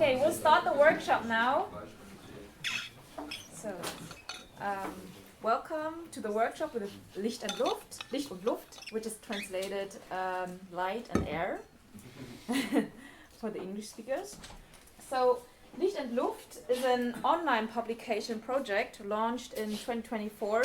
Okay, we'll start the workshop now. So, welcome to the workshop with Licht and Luft, Licht und Luft, which is translated light and air for the English speakers. So, Licht and Luft is an online publication project launched in 2024,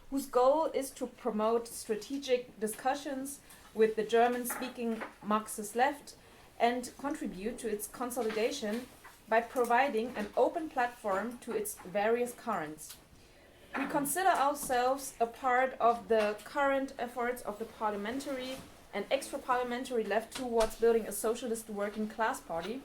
whose goal is to promote strategic discussions with the German-speaking Marxist left and contribute to its consolidation by providing an open platform to its various currents. We consider ourselves a part of the current efforts of the parliamentary and extra-parliamentary left towards building a socialist working class party.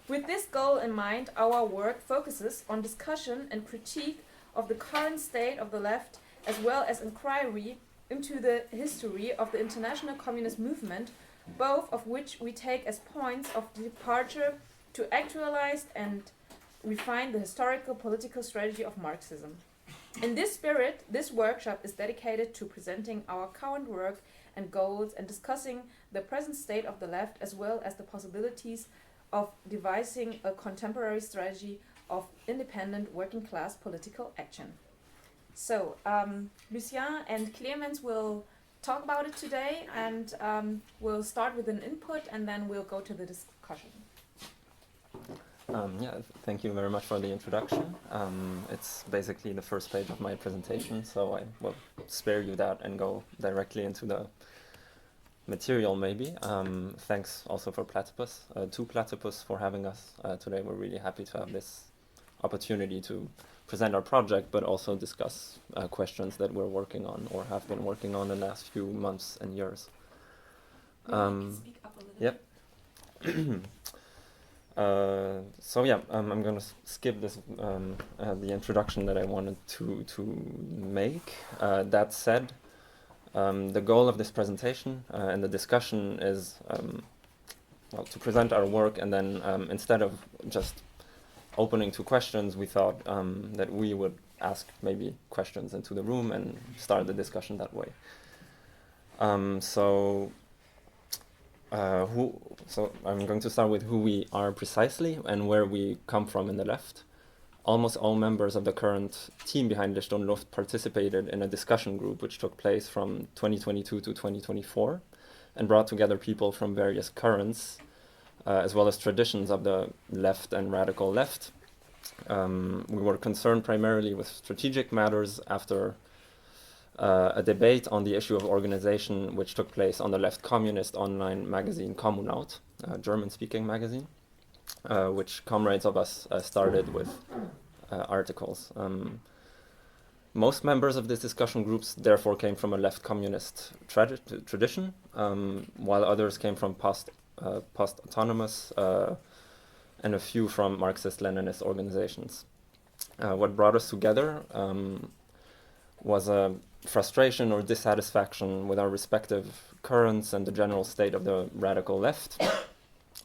With this goal in mind, our work focuses on discussion and critique of the current state of the left, as well as inquiry into the history of the international communist movement, both of which we take as points of departure to actualize and refine the historical political strategy of Marxism. In this spirit, this workshop is dedicated to presenting our current work and goals and discussing the present state of the left, as well as the possibilities of devising a contemporary strategy of independent working class political action. So, Lucien and Clemens will talk about it today, and we'll start with an input and then we'll go to the discussion. Thank you very much for the introduction. It's basically the first page of my presentation, so I will spare you that and go directly into the material maybe. Thanks also for Platypus, to Platypus for having us today. We're really happy to have this opportunity to present our project, but also discuss questions that we're working on or have been working on in the last few months and years. Speak up a little bit. I'm going to skip this the introduction that I wanted to make. That said, the goal of this presentation and the discussion is to present our work, and then instead of just opening to questions, we thought that we would ask maybe questions into the room and start the discussion that way. So I'm going to start with who we are precisely and where we come from in the left. Almost all members of the current team behind Licht und Luft participated in a discussion group which took place from 2022 to 2024 and brought together people from various currents as well as traditions of the left and radical left. We were concerned primarily with strategic matters after a debate on the issue of organization which took place on the left communist online magazine Kommunaut, a German-speaking magazine, which comrades of us started with articles. Most members of this discussion groups therefore came from a left communist tradition, while others came from post-autonomous and a few from Marxist-Leninist organizations. What brought us together was a frustration or dissatisfaction with our respective currents and the general state of the radical left,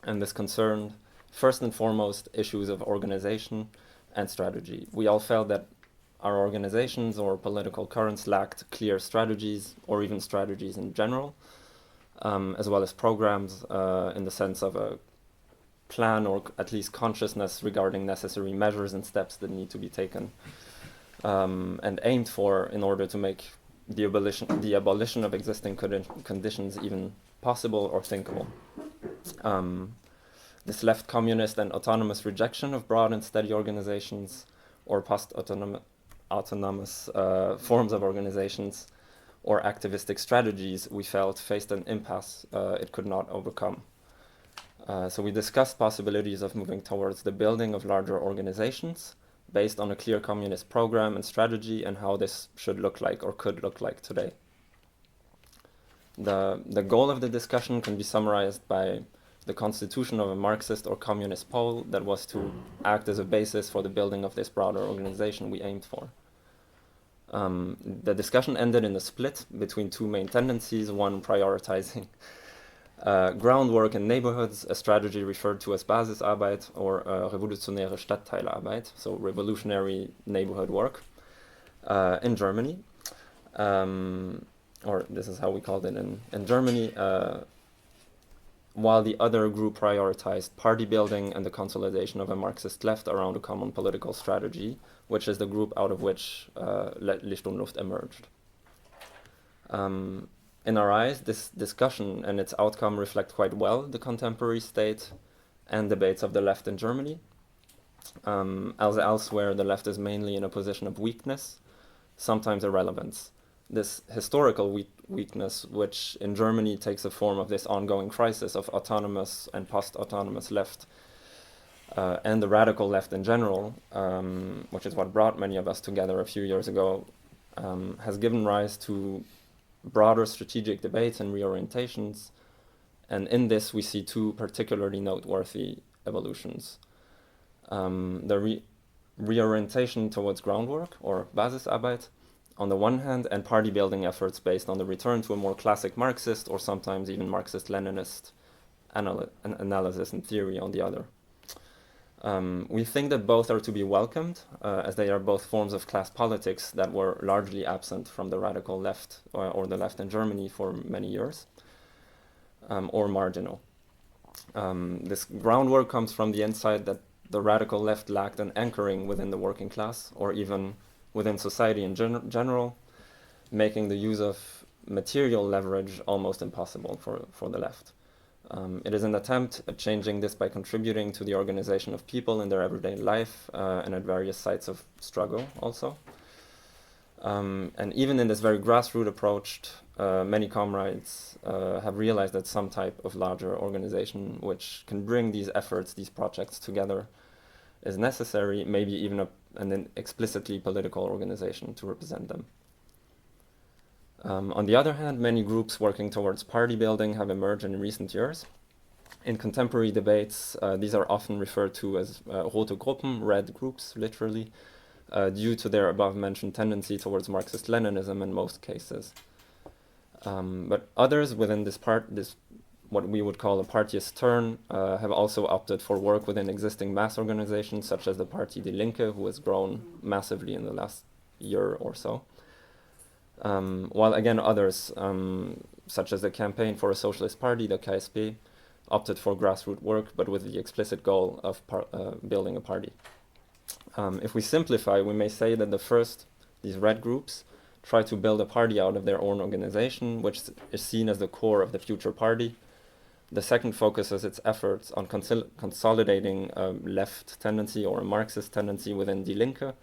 and this concerned first and foremost issues of organization and strategy. We all felt that our organizations or political currents lacked clear strategies or even strategies in general, as well as programs in the sense of a plan or at least consciousness regarding necessary measures and steps that need to be taken and aimed for in order to make the abolition of existing conditions even possible or thinkable. This left communist and autonomous rejection of broad and steady organizations or post-autonomous forms of organizations or activistic strategies, we felt faced an impasse it could not overcome. So we discussed possibilities of moving towards the building of larger organizations based on a clear communist program and strategy and how this should look like or could look like today. The goal of the discussion can be summarized by the constitution of a Marxist or communist pole that was to act as a basis for the building of this broader organization we aimed for. The discussion ended in a split between two main tendencies, one prioritizing groundwork in neighborhoods, a strategy referred to as Basisarbeit or revolutionäre Stadtteilarbeit, so revolutionary neighborhood work in Germany. Or this is how we called it in Germany. while the other group prioritized party building and the consolidation of a Marxist left around a common political strategy, which is the group out of which Licht und Luft emerged. In our eyes, this discussion and its outcome reflect quite well the contemporary state and debates of the left in Germany. As elsewhere, the left is mainly in a position of weakness, sometimes irrelevance. This historical weakness, which in Germany takes the form of this ongoing crisis of autonomous and post-autonomous left, and the radical left in general, which is what brought many of us together a few years ago, has given rise to broader strategic debates and reorientations, and in this we see two particularly noteworthy evolutions. The reorientation towards groundwork, or Basisarbeit, on the one hand, and party building efforts based on the return to a more classic Marxist or sometimes even Marxist-Leninist analysis and theory on the other. We think that both are to be welcomed, as they are both forms of class politics that were largely absent from the radical left or the left in Germany for many years, or marginal. This groundwork comes from the insight that the radical left lacked an anchoring within the working class, or even within society in general, making the use of material leverage almost impossible for the left. It is an attempt at changing this by contributing to the organization of people in their everyday life and at various sites of struggle also. And even in this very grassroots approach, many comrades have realized that some type of larger organization which can bring these efforts, these projects together is necessary, maybe even an explicitly political organization to represent them. On the other hand, many groups working towards party building have emerged in recent years. In contemporary debates, these are often referred to as rote Gruppen, red groups, literally, due to their above-mentioned tendency towards Marxist-Leninism in most cases. But others within this what we would call a partyist turn, have also opted for work within existing mass organizations, such as the Party Die Linke, who has grown massively in the last year or so. While again others, such as the Campaign for a Socialist Party, the KSP, opted for grassroots work, but with the explicit goal of building a party. If we simplify, we may say that these red groups, try to build a party out of their own organization, which is seen as the core of the future party. The second focuses its efforts on consolidating a left tendency or a Marxist tendency within Die Linke,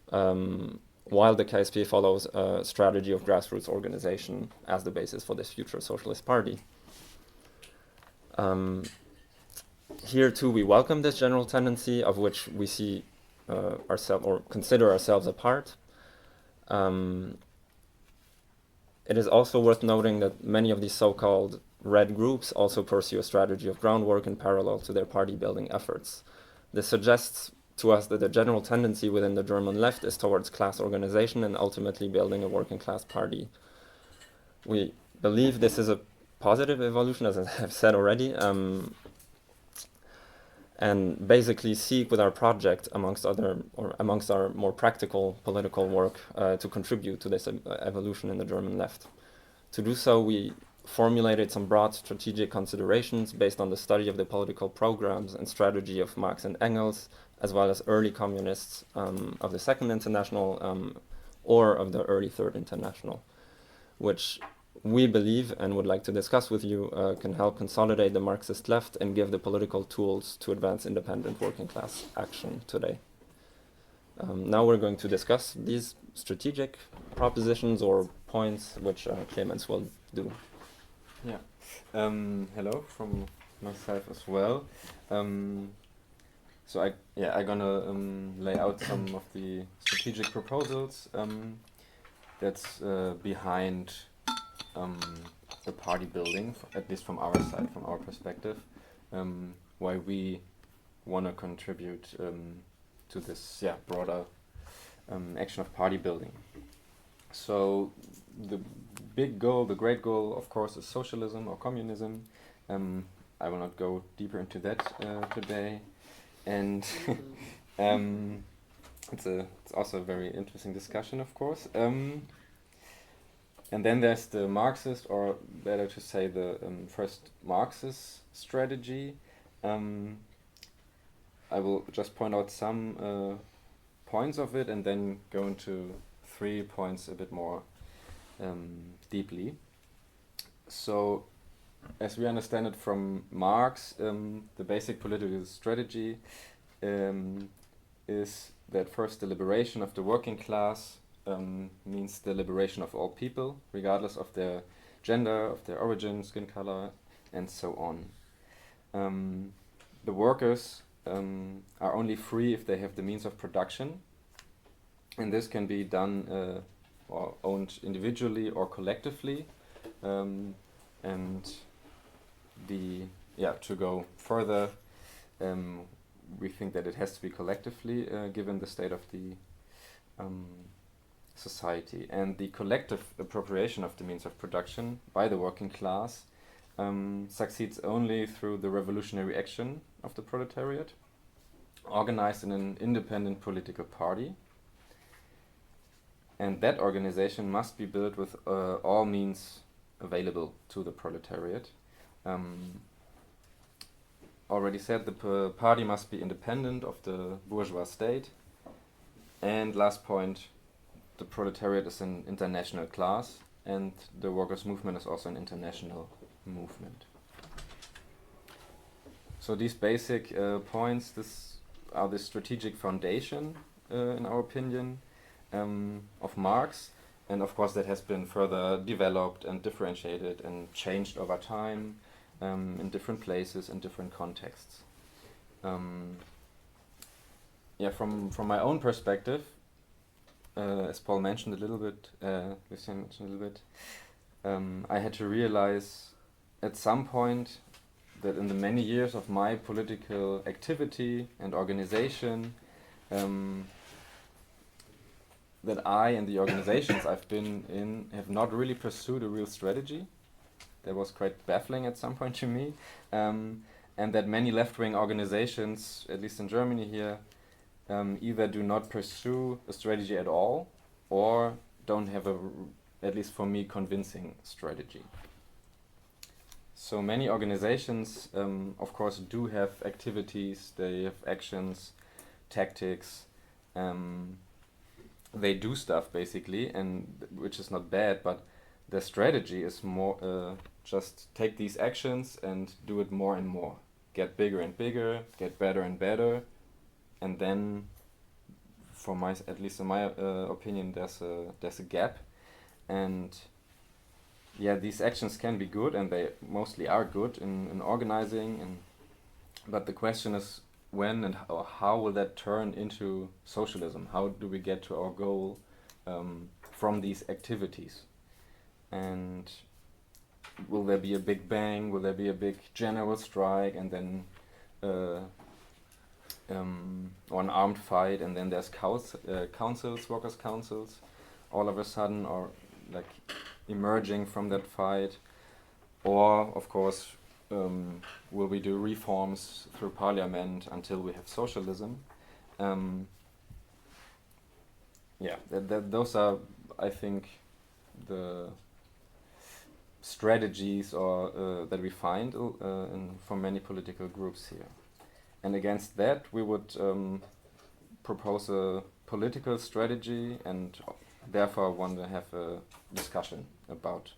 while the KSP follows a strategy of grassroots organization as the basis for this future socialist party. Here too we welcome this general tendency of which we see ourselves or consider ourselves a part. It is also worth noting that many of these so-called red groups also pursue a strategy of groundwork in parallel to their party building efforts. This suggests to us that the general tendency within the German left is towards class organization and ultimately building a working class party. We believe this is a positive evolution, as I have said already, and basically seek with our project, amongst our more practical political work, to contribute to this evolution in the German left. To do so, we formulated some broad strategic considerations based on the study of the political programs and strategy of Marx and Engels, as well as early communists of the Second International or of the early Third International, which we believe and would like to discuss with you can help consolidate the Marxist left and give the political tools to advance independent working class action today. Now we're going to discuss these strategic propositions or points, which Clemens will do. Yeah. Hello from myself as well. So I'm gonna lay out some of the strategic proposals that's behind the party building, at least from our side, from our perspective, why we want to contribute to this broader action of party building. So the big goal, the great goal, of course, is socialism or communism. I will not go deeper into that today, and it's also a very interesting discussion, of course. And then there's the Marxist, or better to say the first Marxist strategy. I will just point out some points of it and then go into 3 points a bit more deeply. So, as we understand it from Marx, the basic political strategy is that first the liberation of the working class means the liberation of all people, regardless of their gender, of their origin, skin color, and so on. The workers are only free if they have the means of production, and this can be done or owned individually or collectively. And to go further, we think that it has to be collectively, given the state of the society. And the collective appropriation of the means of production by the working class succeeds only through the revolutionary action of the proletariat, organized in an independent political party. And that organization must be built with all means available to the proletariat. Already said, the party must be independent of the bourgeois state. And last point, the proletariat is an international class, and the workers' movement is also an international movement. So these basic points, this are the strategic foundation, in our opinion, of Marx. And of course that has been further developed and differentiated and changed over time in different places and different contexts. From my own perspective, as Paul mentioned a little bit, Lucien mentioned a little bit, I had to realize at some point that in the many years of my political activity and organization, that I and the organizations I've been in have not really pursued a real strategy. That was quite baffling at some point to me. And that many left-wing organizations, at least in Germany here, either do not pursue a strategy at all or don't have a, at least for me, convincing strategy. So many organizations, of course, do have activities, they have actions, tactics, they do stuff basically, and which is not bad, but the strategy is more just take these actions and do it more and more, get bigger and bigger, get better and better, and then, for my, at least in my opinion, there's a gap, and these actions can be good, and they mostly are good in organizing, and but the question is when and how will that turn into socialism? How do we get to our goal from these activities? And will there be a big bang? Will there be a big general strike, and then or an armed fight, and then there's councils, workers' councils, all of a sudden, or like emerging from that fight? Or, of course, will we do reforms through parliament until we have socialism? Those are, I think, the strategies or that we find from many political groups here. And against that, we would propose a political strategy, and therefore want to have a discussion about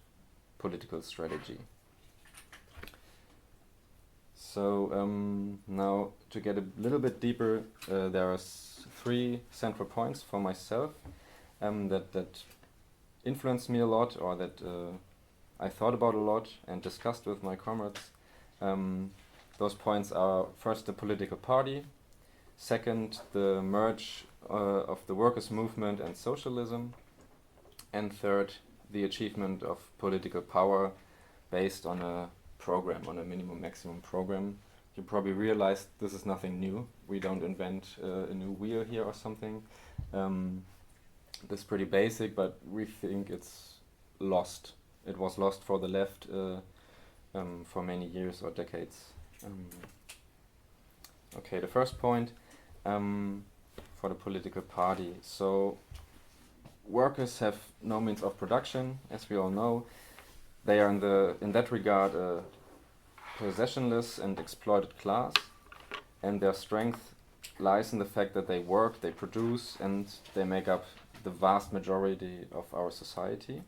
political strategy. So now, to get a little bit deeper, there are 3 central points for myself that influenced me a lot, or that I thought about a lot and discussed with my comrades. Those points are: first, the political party; second, the merge of the workers' movement and socialism; and third, the achievement of political power based on a program, on a minimum maximum program. You probably realize this is nothing new. We don't invent a new wheel here or something. This is pretty basic, but we think it's lost. It was lost for the left for many years or decades. Okay, the first point for the political party. So workers have no means of production, as we all know. They are in that regard a possessionless and exploited class, and their strength lies in the fact that they work, they produce, and they make up the vast majority of our society.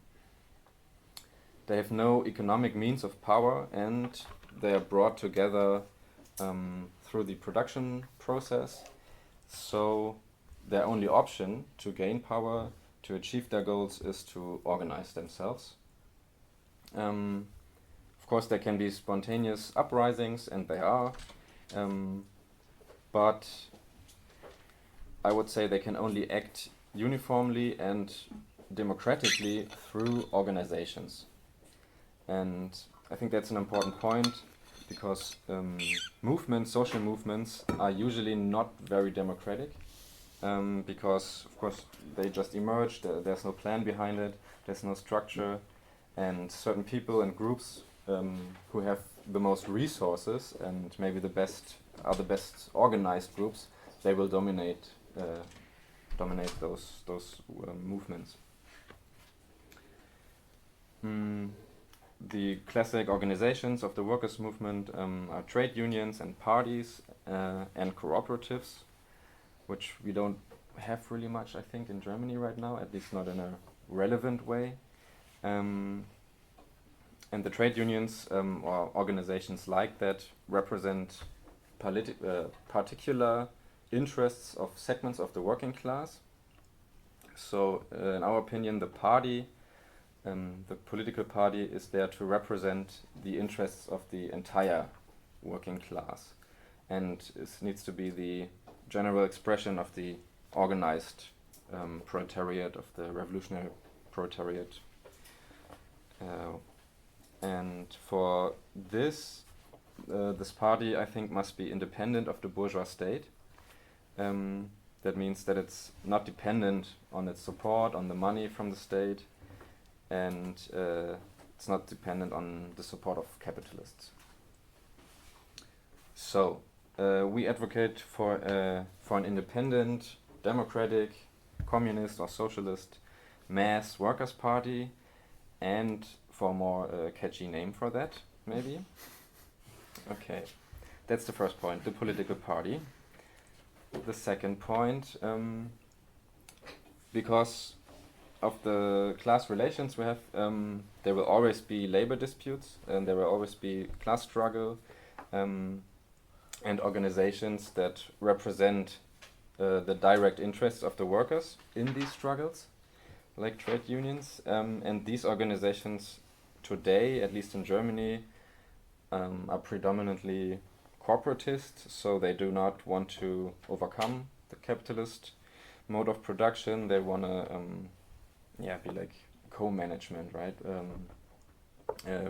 They have no economic means of power, and they are brought together through the production process. So their only option to gain power, to achieve their goals, is to organize themselves. Of course, there can be spontaneous uprisings, and they are, but I would say they can only act uniformly and democratically through organizations. And I think that's an important point, because social movements are usually not very democratic, because of course they just emerge, there's no plan behind it, there's no structure, and certain people and groups who have the most resources and maybe the best organized groups, they will dominate those movements. The classic organizations of the workers' movement are trade unions and parties and cooperatives, which we don't have really much, I think, in Germany right now, at least not in a relevant way. And the trade unions or organizations like that represent particular interests of segments of the working class. So, in our opinion, the political party is there to represent the interests of the entire working class, and it needs to be the general expression of the organized proletariat, of the revolutionary proletariat. And for this party, I think, must be independent of the bourgeois state. That means that it's not dependent on its support, on the money from the state, and it's not dependent on the support of capitalists. So we advocate for an independent, democratic, communist or socialist mass workers' party, and for a more catchy name for that, maybe. Okay, that's the first point, the political party. The second point, because of the class relations we have, there will always be labor disputes, and there will always be class struggle, and organizations that represent the direct interests of the workers in these struggles, like trade unions. And these organizations today, at least in Germany, are predominantly corporatist, so they do not want to overcome the capitalist mode of production. They want to be like co-management, right,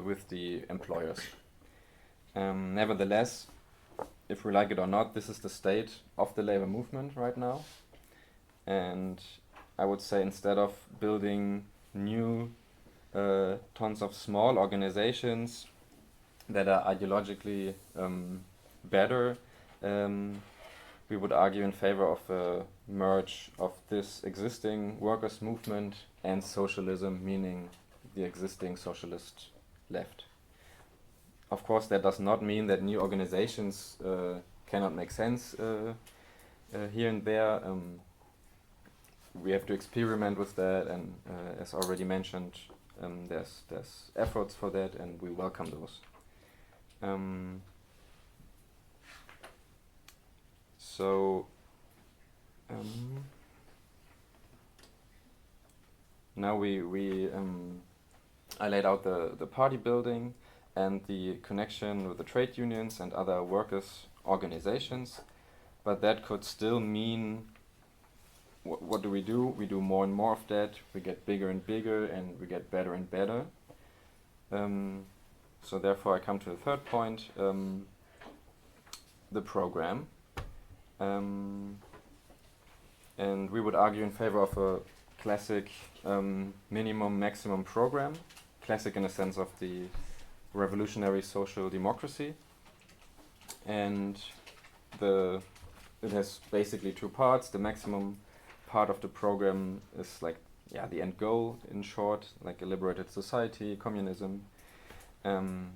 with the employers. Nevertheless, if we like it or not, this is the state of the labor movement right now. And I would say, instead of building new tons of small organizations that are ideologically better, we would argue in favor of a merge of this existing workers' movement and socialism, meaning the existing socialist left. Of course, that does not mean that new organizations cannot make sense here and there. We have to experiment with that, and as already mentioned, there's efforts for that, and we welcome those. Now I laid out the party building and the connection with the trade unions and other workers' organizations, but that could still mean, what do? We do more and more of that, we get bigger and bigger, and we get better and better. So therefore I come to the third point, the program. And we would argue in favor of a classic minimum maximum program, classic in the sense of the revolutionary social democracy. And it has basically two parts. The maximum part of the program is like the end goal, in short, like a liberated society, communism. And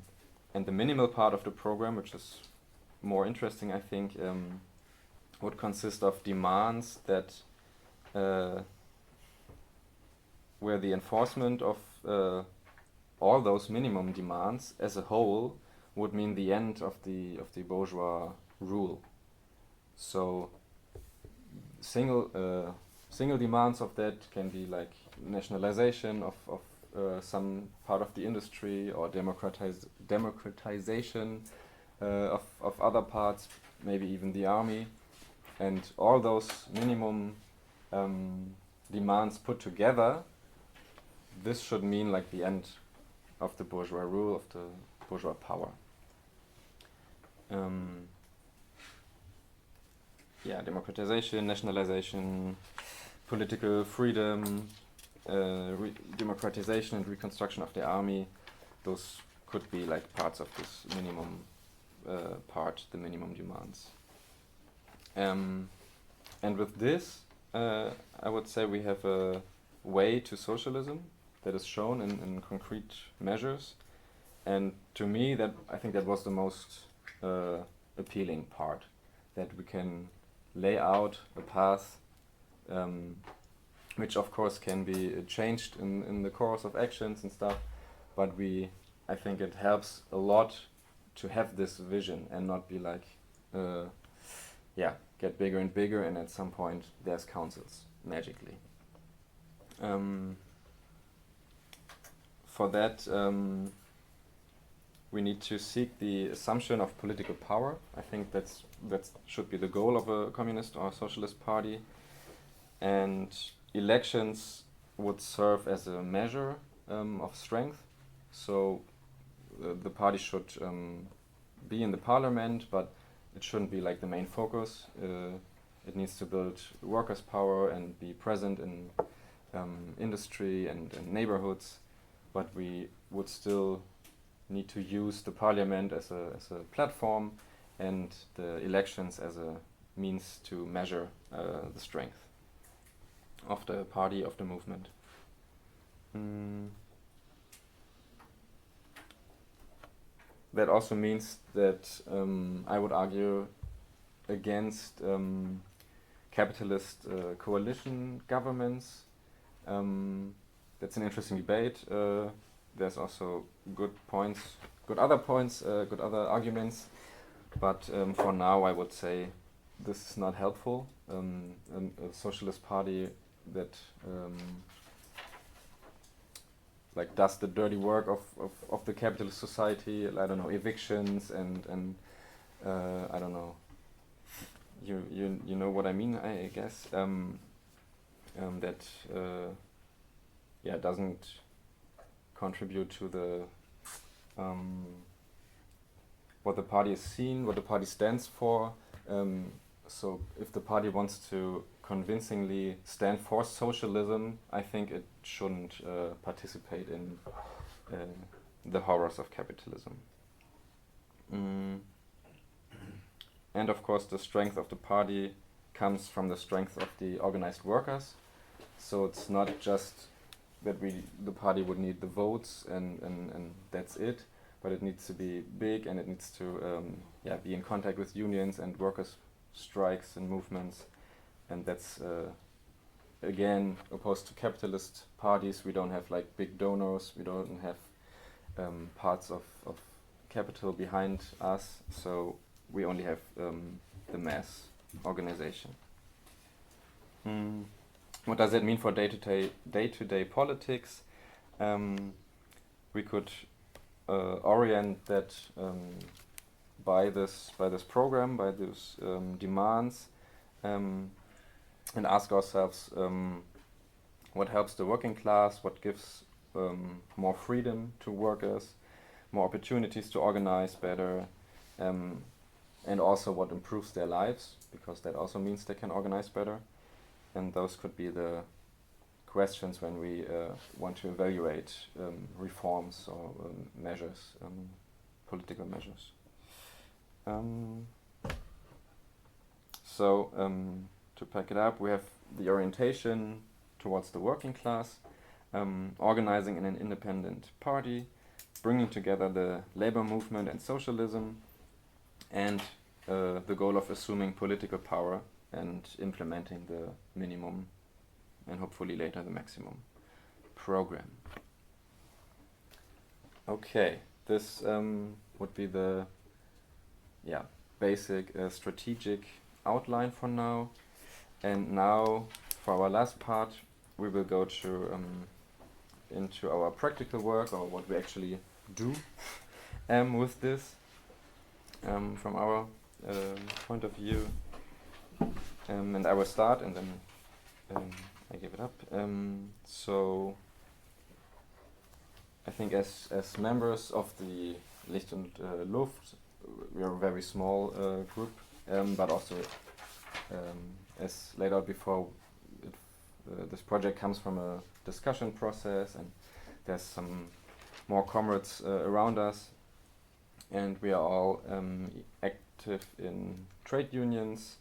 the minimal part of the program, which is more interesting, I think, would consist of demands that where the enforcement of all those minimum demands as a whole would mean the end of the bourgeois rule. So single demands of that can be like nationalization of some part of the industry, or democratization of other parts, maybe even the army, and all those minimum demands put together. This should mean like the end of the bourgeois rule, of the bourgeois power. Democratization, nationalization, political freedom, democratization and reconstruction of the army. Those could be like parts of this minimum part, the minimum demands. And with this, I would say we have a way to socialism that is shown in concrete measures. And to me, I think that was the most appealing part, that we can lay out a path which of course can be changed in the course of actions and stuff, but I think it helps a lot to have this vision and not be like, get bigger and bigger, and at some point there's councils magically. For that, we need to seek the assumption of political power. I think that should be the goal of a communist or socialist party. And elections would serve as a measure of strength. So the party should be in the parliament, but it shouldn't be like the main focus. It needs to build workers' power and be present in industry and neighborhoods. But we would still need to use the parliament as a platform, and the elections as a means to measure the strength of the party, of the movement. That also means that I would argue against capitalist coalition governments. That's an interesting debate. There's also good other arguments, but for now I would say this is not helpful. A socialist party that like does the dirty work of the capitalist society, I don't know, evictions and I don't know. You know what I mean, I guess. That doesn't contribute to the what the party is seen, what the party stands for. So if the party wants to convincingly stand for socialism, I think it shouldn't participate in the horrors of capitalism. And of course the strength of the party comes from the strength of the organized workers. So it's not just that the party would need the votes and that's it, but it needs to be big, and it needs to be in contact with unions and workers' strikes and movements. And that's again opposed to capitalist parties. We don't have like big donors, we don't have parts of capital behind us, so we only have the mass organization. What does that mean for day-to-day politics? We could orient that by this program, by these demands, and ask ourselves what helps the working class, what gives more freedom to workers, more opportunities to organize better, and also what improves their lives, because that also means they can organize better. And those could be the questions when we want to evaluate reforms or measures, political measures. So to pack it up, we have the orientation towards the working class, organizing in an independent party, bringing together the labor movement and socialism, and the goal of assuming political power and implementing the minimum and hopefully later the maximum program. Okay, this would be the basic strategic outline for now. And now for our last part we will go to into our practical work, or what we actually do with this from our point of view. And I will start and then I give it up. So I think as members of the Licht und Luft, we are a very small group, but also as laid out before, this project comes from a discussion process, and there's some more comrades around us, and we are all active in trade unions,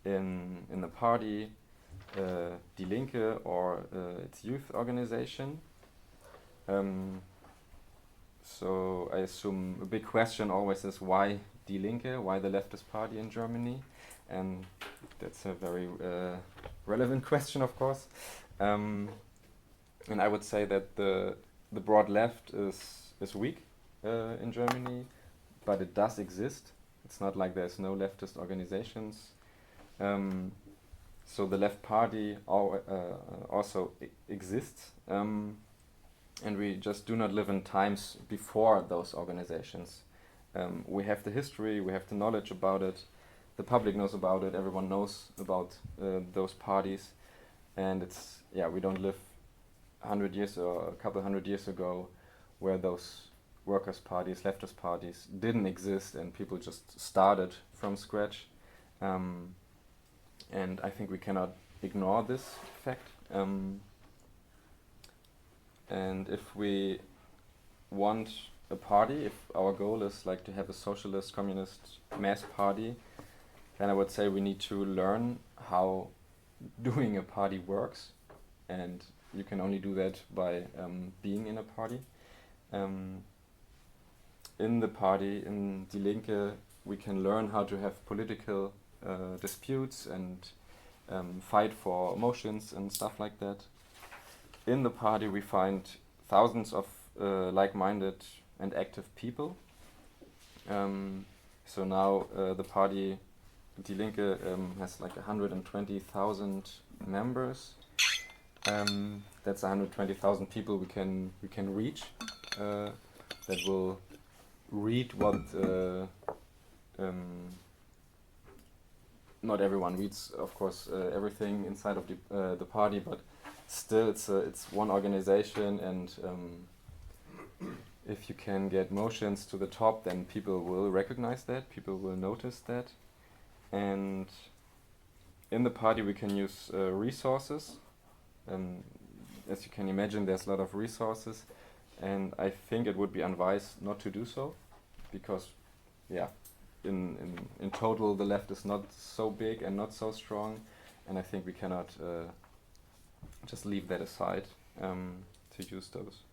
in the party, Die Linke, or its youth organization. So I assume a big question always is why Die Linke, why the leftist party in Germany? And that's a very relevant question, of course. And I would say that the broad left is weak in Germany, but it does exist. It's not like there's no leftist organizations. So the left party also exists, and we just do not live in times before those organizations. We have the history, we have the knowledge about it, the public knows about it, everyone knows about those parties, and it's, we don't live 100 years or a couple hundred years ago where those workers' parties, leftist parties didn't exist and people just started from scratch. And I think we cannot ignore this fact. And if we want a party, if our goal is like to have a socialist, communist mass party, then I would say we need to learn how doing a party works. And you can only do that by being in a party. In the party, in Die Linke, we can learn how to have political disputes and fight for motions and stuff like that. In the party we find thousands of like-minded and active people. So now the party Die Linke has like 120,000 members. That's 120,000 people we can reach that will read what not everyone reads, of course, everything inside of the party, but still it's one organization, and if you can get motions to the top, then people will recognize that, people will notice that. And in the party we can use resources. As you can imagine, there's a lot of resources, and I think it would be unwise not to do so, because in total the left is not so big and not so strong, and I think we cannot just leave that aside to use those.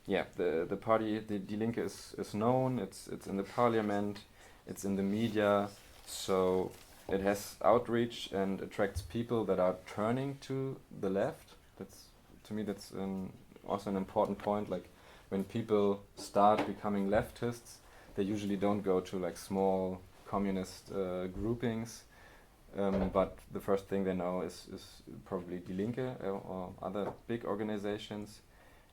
The party, the Die Linke is known, it's in the parliament, it's in the media, so it has outreach and attracts people that are turning to the left. To me that's also an important point. Like, when people start becoming leftists, they usually don't go to like small communist groupings, but the first thing they know is probably Die Linke or other big organizations.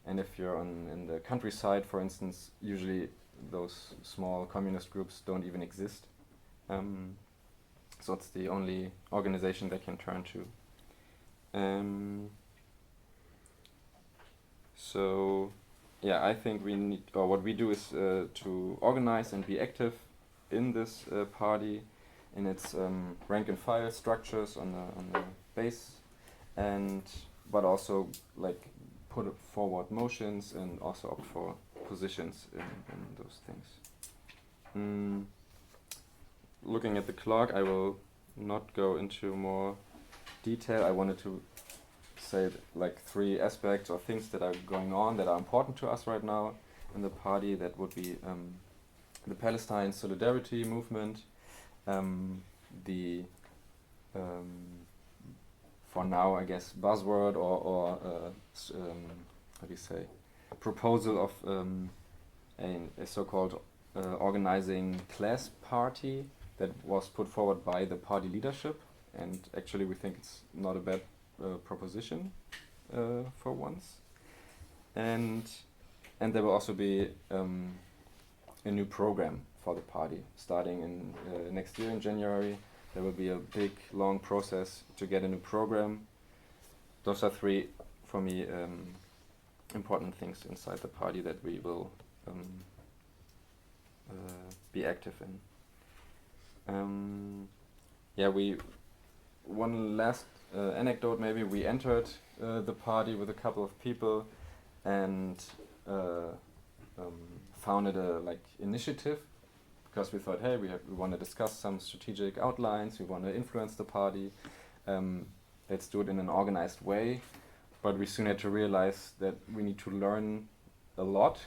And if you're in the countryside, for instance, usually those small communist groups don't even exist. So it's the only organization they can turn to. I think we need, or what we do is to organize and be active in this party, in its rank and file structures on the base, but also like put forward motions and also opt for positions in those things. Looking at the clock, I will not go into more detail. I wanted to say like 3 aspects or things that are going on that are important to us right now in the party. That would be the Palestine solidarity movement, the for now I guess buzzword or how do you say, a proposal of a so-called organizing class party that was put forward by the party leadership, and actually we think it's not a bad proposition for once. And there will also be a new program for the party starting in next year in January. There will be a big long process to get a new program. Those are 3 for me important things inside the party that we will be active in. One last anecdote maybe. We entered the party with a couple of people and founded a initiative because we thought, hey, we want to discuss some strategic outlines, we want to influence the party, let's do it in an organized way. But we soon had to realize that we need to learn a lot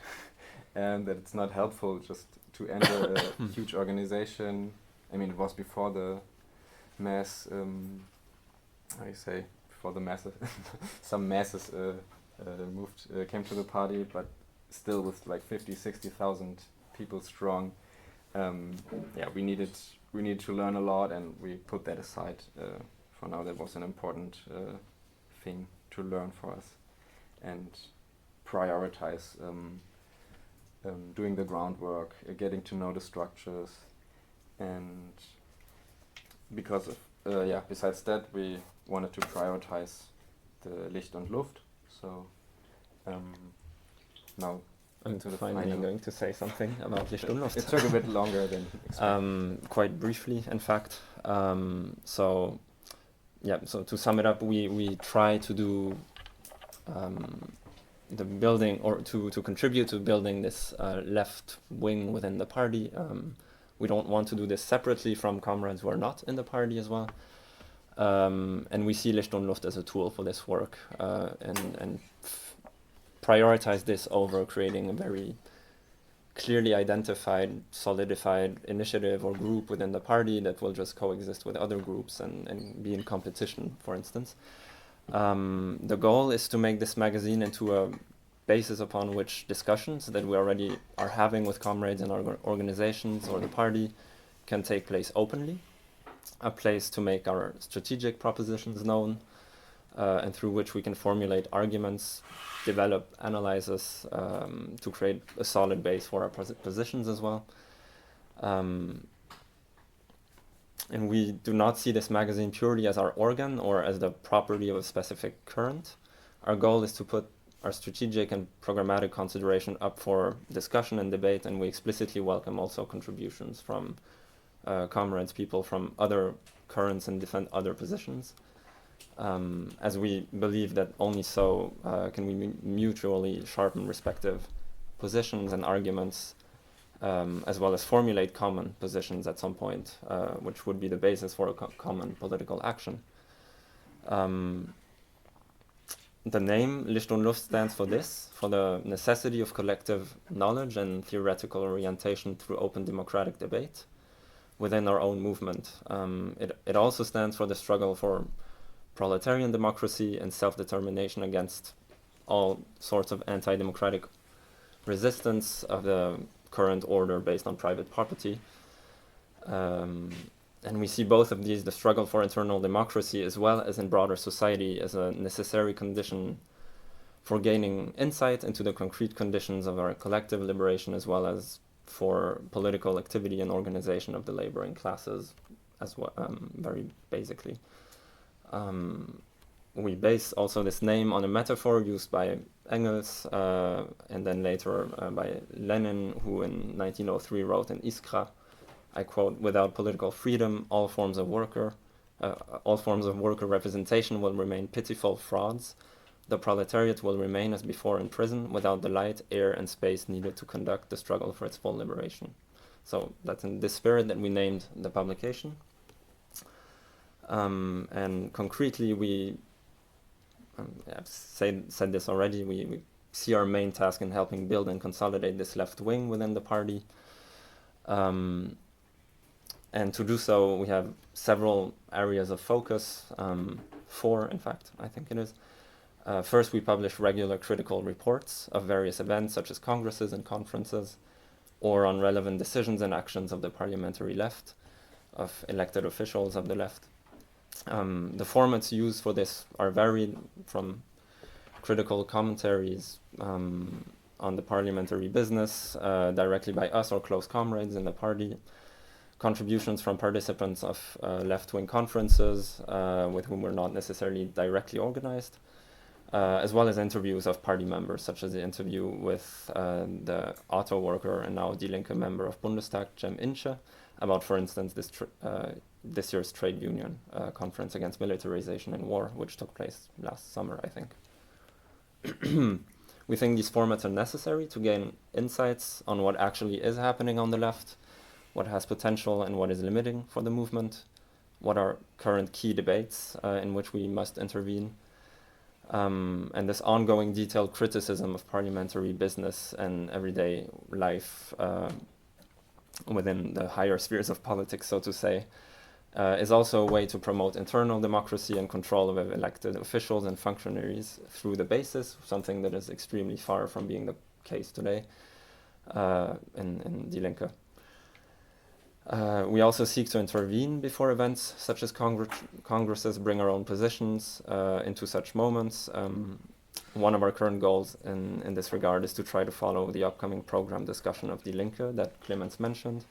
and that it's not helpful just to enter a huge organization. I mean, it was before the mass, before the masses, some masses came to the party, but still with 50, 60,000 people strong. We needed to learn a lot, and we put that aside for now. That was an important thing to learn for us and prioritize doing the groundwork, getting to know the structures, and because of besides that, we wanted to prioritize the Licht und Luft. So now I'm finally going to say something about Licht und Luft. It took a bit longer than expected. Quite briefly, in fact. So to sum it up, we try to do the building, or to contribute to building this left wing within the party. We don't want to do this separately from comrades who are not in the party as well. And we see Licht und Luft as a tool for this work, and prioritize this over creating a very clearly identified, solidified initiative or group within the party that will just coexist with other groups and be in competition, for instance. The goal is to make this magazine into a basis upon which discussions that we already are having with comrades in our organizations or the party can take place openly, a place to make our strategic propositions known, and through which we can formulate arguments, develop analyses to create a solid base for our positions as well. And we do not see this magazine purely as our organ or as the property of a specific current. Our goal is to put our strategic and programmatic consideration up for discussion and debate, and we explicitly welcome also contributions from comrades, people from other currents, and defend other positions, as we believe that only so can we mutually sharpen respective positions and arguments, as well as formulate common positions at some point, which would be the basis for a common political action. The name Licht und Luft stands for this, for the necessity of collective knowledge and theoretical orientation through open democratic debate within our own movement. It also stands for the struggle for proletarian democracy and self-determination against all sorts of anti-democratic resistance of the current order based on private property. And we see both of these, the struggle for internal democracy as well as in broader society, as a necessary condition for gaining insight into the concrete conditions of our collective liberation, as well as for political activity and organization of the laboring classes, as well, very basically. We base also this name on a metaphor used by Engels and then later by Lenin, who in 1903 wrote in Iskra, I quote, "Without political freedom, all forms of worker representation will remain pitiful frauds. The proletariat will remain as before in prison, without the light, air, and space needed to conduct the struggle for its full liberation." So that's in this spirit that we named the publication. And concretely, I've said this already, we see our main task in helping build and consolidate this left wing within the party. And to do so, we have several areas of focus, 4 in fact, I think it is. First, we publish regular critical reports of various events, such as congresses and conferences, or on relevant decisions and actions of the parliamentary left, of elected officials of the left. The formats used for this are varied, from critical commentaries on the parliamentary business directly by us or close comrades in the party, contributions from participants of left-wing conferences with whom we're not necessarily directly organized, as well as interviews of party members, such as the interview with the auto worker and now Die Linke member of Bundestag, Cem Ince, about, for instance, this year's trade union conference against militarization and war, which took place last summer, I think. We think these formats are necessary to gain insights on what actually is happening on the left, what has potential and what is limiting for the movement, what are current key debates in which we must intervene, and this ongoing detailed criticism of parliamentary business and everyday life within the higher spheres of politics, so to say, is also a way to promote internal democracy and control of elected officials and functionaries through the basis, something that is extremely far from being the case today in Die Linke. We also seek to intervene before events such as congresses bring our own positions into such moments. One of our current goals in this regard is to try to follow the upcoming program discussion of Die Linke that Clemens mentioned.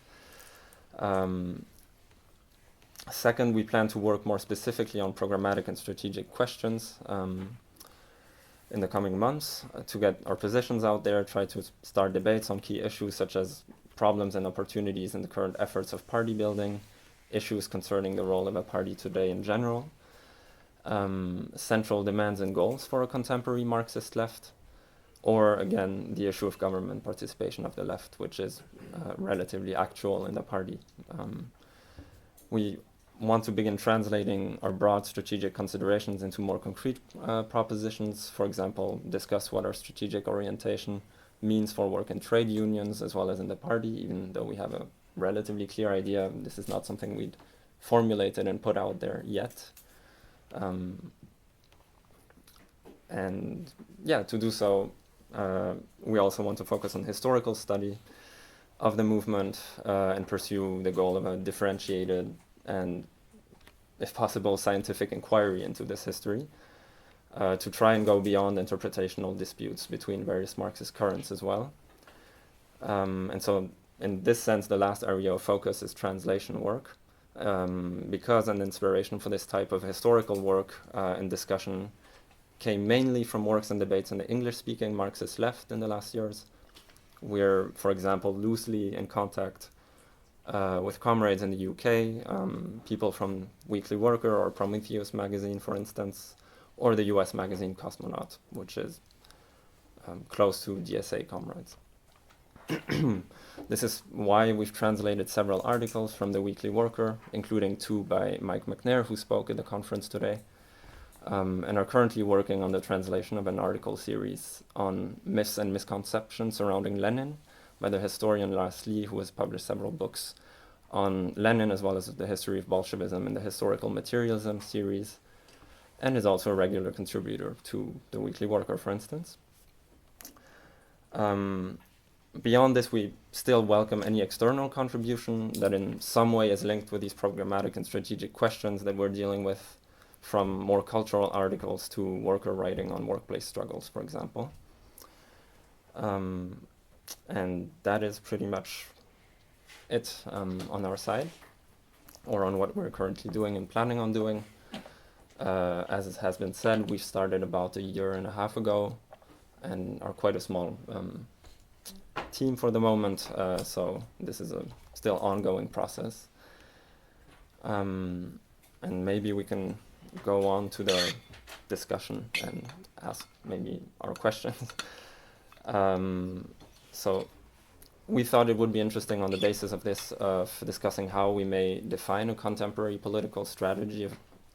Second, we plan to work more specifically on programmatic and strategic questions in the coming months to get our positions out there, try to start debates on key issues such as problems and opportunities in the current efforts of party building, issues concerning the role of a party today in general, central demands and goals for a contemporary Marxist left, or again, the issue of government participation of the left, which is relatively actual in the party. We want to begin translating our broad strategic considerations into more concrete propositions. For example, discuss what our strategic orientation means for work in trade unions as well as in the party, even though we have a relatively clear idea. This is not something we'd formulated and put out there yet. And yeah, to do so, we also want to focus on historical study of the movement and pursue the goal of a differentiated and, if possible, scientific inquiry into this history, to try and go beyond interpretational disputes between various Marxist currents as well. And so in this sense, the last area of focus is translation work, because an inspiration for this type of historical work and discussion came mainly from works and debates in the English-speaking Marxist left in the last years. We're, for example, loosely in contact with comrades in the UK, people from Weekly Worker or Prometheus magazine, for instance, or the US magazine Cosmonaut, which is close to DSA comrades. This is why we've translated several articles from the Weekly Worker, including 2 by Mike McNair, who spoke at the conference today, and are currently working on the translation of an article series on myths and misconceptions surrounding Lenin by the historian Lars Lee, who has published several books on Lenin as well as the history of Bolshevism in the Historical Materialism series, and is also a regular contributor to the Weekly Worker, for instance. Beyond this, we still welcome any external contribution that in some way is linked with these programmatic and strategic questions that we're dealing with, from more cultural articles to worker writing on workplace struggles, for example. And that is pretty much it on our side, or on what we're currently doing and planning on doing. As it has been said, we started about 1.5 years ago and are quite a small team for the moment, so this is a still ongoing process. And maybe we can go on to the discussion and ask maybe our questions. So we thought it would be interesting on the basis of this of discussing how we may define a contemporary political strategy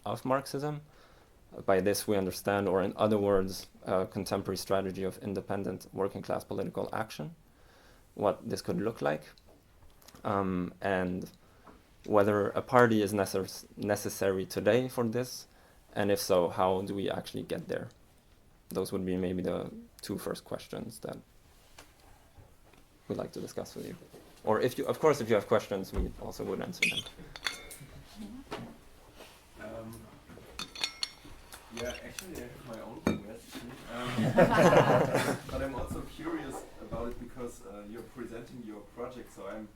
of Marxism. By this we understand, or in other words, a contemporary strategy of independent working class political action, what this could look like, and whether a party is necessary today for this, and if so, how do we actually get there? Those would be maybe the two first questions that we'd like to discuss with you. Or if you, of course, if you have questions, we also would answer them. Yeah, actually I have my own question. But I'm also curious about it because you're presenting your project, so I'm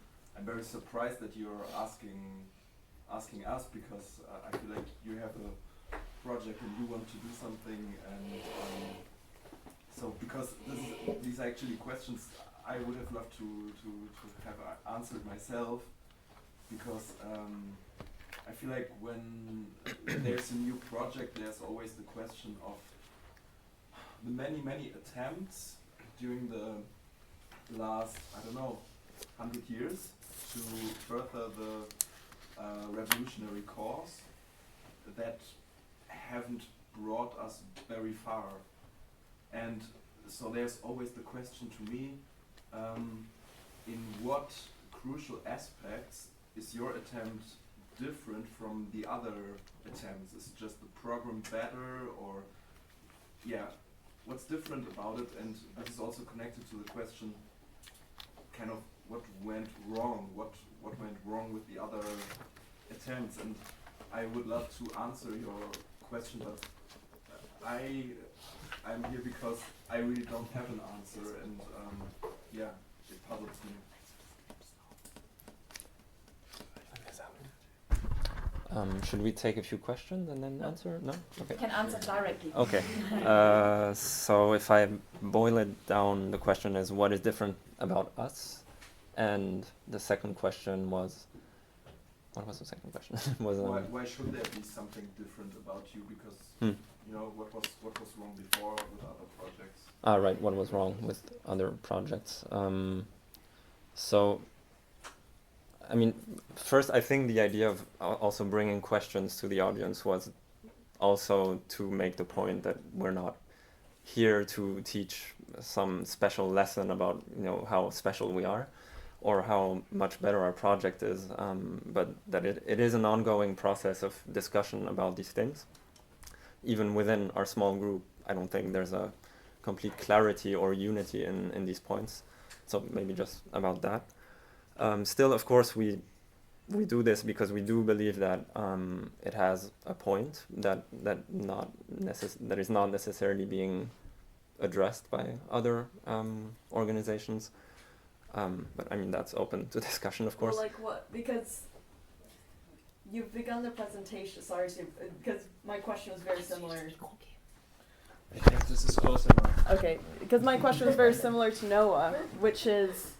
very surprised that you're asking us, because I feel like you have a project and you want to do something, and so because these are actually questions I would have loved to have answered myself, because I feel like when there's a new project, there's always the question of the many attempts during the last, I don't know, 100 years to further the revolutionary cause that haven't brought us very far. And so there's always the question to me, in what crucial aspects is your attempt different from the other attempts? Is it just the program better, or yeah, what's different about it? And this is also connected to the question, kind of what went wrong, what went wrong with the other attempts. And I would love to answer your question, but I'm here because I really don't have an answer, and yeah, it puzzles me. Should we take a few questions and then answer? No? Okay. You can answer directly. Okay. So if I boil it down, the question is, what is different about us? And the second question was, what was the second question? was why should there be something different about you? Because you know, what was wrong before with other projects? Right. What was wrong with other projects? So, I mean, first, I think the idea of also bringing questions to the audience was also to make the point that we're not here to teach some special lesson about, you know, how special we are or how much better our project is, but that it is an ongoing process of discussion about these things. Even within our small group, I don't think there's a complete clarity or unity in these points. So maybe just about that. Still, of course, we do this because we do believe that it has a point that is not necessarily being addressed by other organizations. But I mean, that's open to discussion, of course. Well, like what? Because you've begun the presentation. Sorry, because my question was very similar. I think this is close enough. Okay, because my question was very similar to Noah, which is,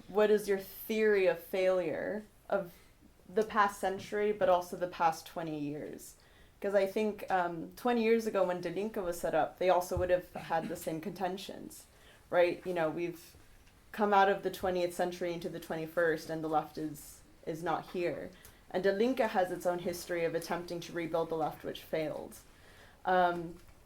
what is your theory of failure of the past century, but also the past 20 years? Because I think 20 years ago when Die Linke was set up, they also would have had the same contentions, right? You know, we've come out of the 20th century into the 21st, and the left is not here. And Die Linke has its own history of attempting to rebuild the left, which failed.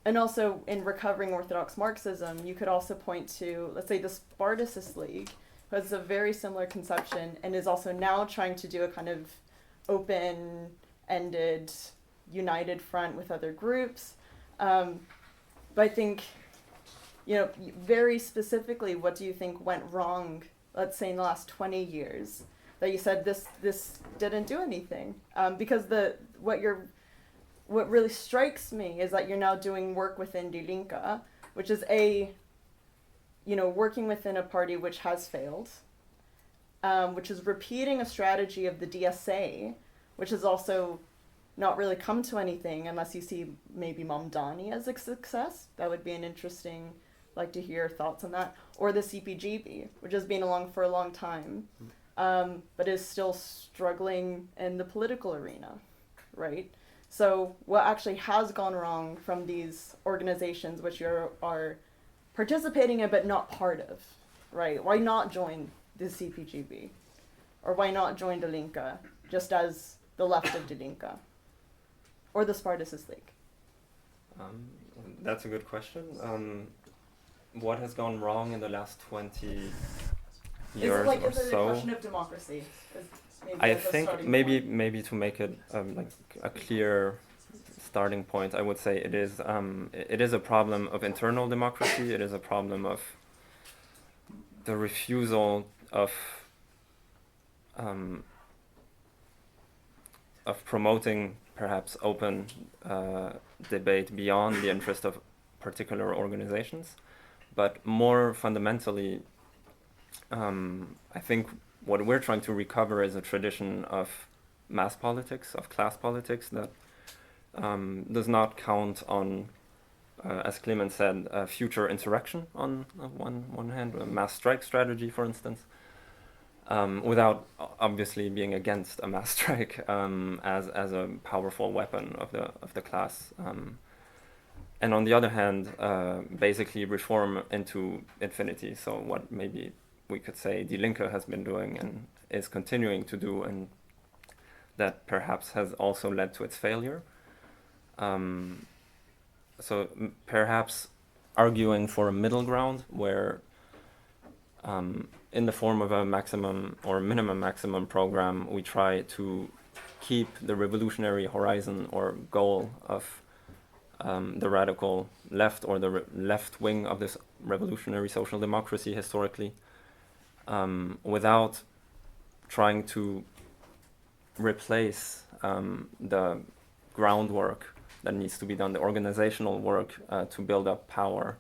And also in recovering Orthodox Marxism, you could also point to, let's say, the Spartacist League, who has a very similar conception and is also now trying to do a kind of open-ended, united front with other groups. But I think, you know, very specifically, what do you think went wrong, let's say in the last 20 years, that you said this didn't do anything? Because what really strikes me is that you're now doing work within Die Linke, which is working within a party which has failed, which is repeating a strategy of the DSA, which has also not really come to anything unless you see maybe Mamdani as a success. That would be an interesting, like to hear your thoughts on that. Or the CPGB, which has been along for a long time, but is still struggling in the political arena, right? So what actually has gone wrong from these organizations which you are participating in but not part of? right? Why not join the CPGB? Or why not join the Linke, just as the left of the Linke? Or the Spartacist League? That's a good question. What has gone wrong in the last 20 years or Is it a so? question of democracy? I think maybe to make it like a clear starting point, I would say it is a problem of internal democracy. It is a problem of the refusal of promoting perhaps open debate beyond the interest of particular organizations, but more fundamentally, I think what we're trying to recover is a tradition of mass politics, of class politics that does not count on, as Clement said, future insurrection on one hand, a mass strike strategy, for instance, without obviously being against a mass strike as a powerful weapon of the class. And on the other hand, basically reform into infinity. So what maybe we could say Die Linke has been doing and is continuing to do, and that perhaps has also led to its failure. Perhaps arguing for a middle ground where in the form of a maximum or minimum maximum program, we try to keep the revolutionary horizon or goal of the radical left or the left wing of this revolutionary social democracy historically, without trying to replace the groundwork that needs to be done, the organizational work to build up power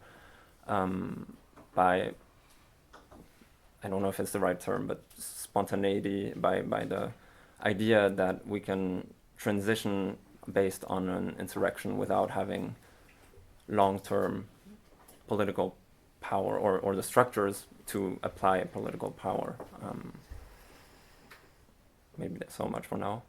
by, I don't know if it's the right term, but spontaneity, by the idea that we can transition based on an insurrection without having long-term political power or the structures to apply political power. Maybe that's so much for now.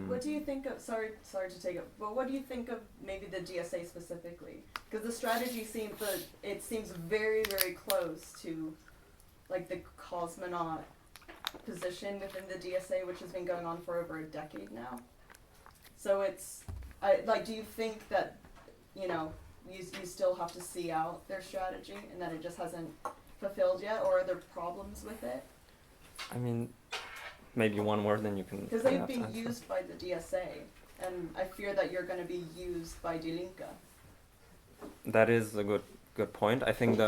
What do you think of, sorry to take it, but what do you think of maybe the DSA specifically? Because the strategy seems very, very close to like the cosmonaut position within the DSA, which has been going on for over a decade now. So do you think that, you still have to see out their strategy and that it just hasn't fulfilled yet, or are there problems with it? I mean, maybe one word, then you can. Because they've been used by the DSA, and I fear that you're going to be used by Die Linke. That is a good point. I think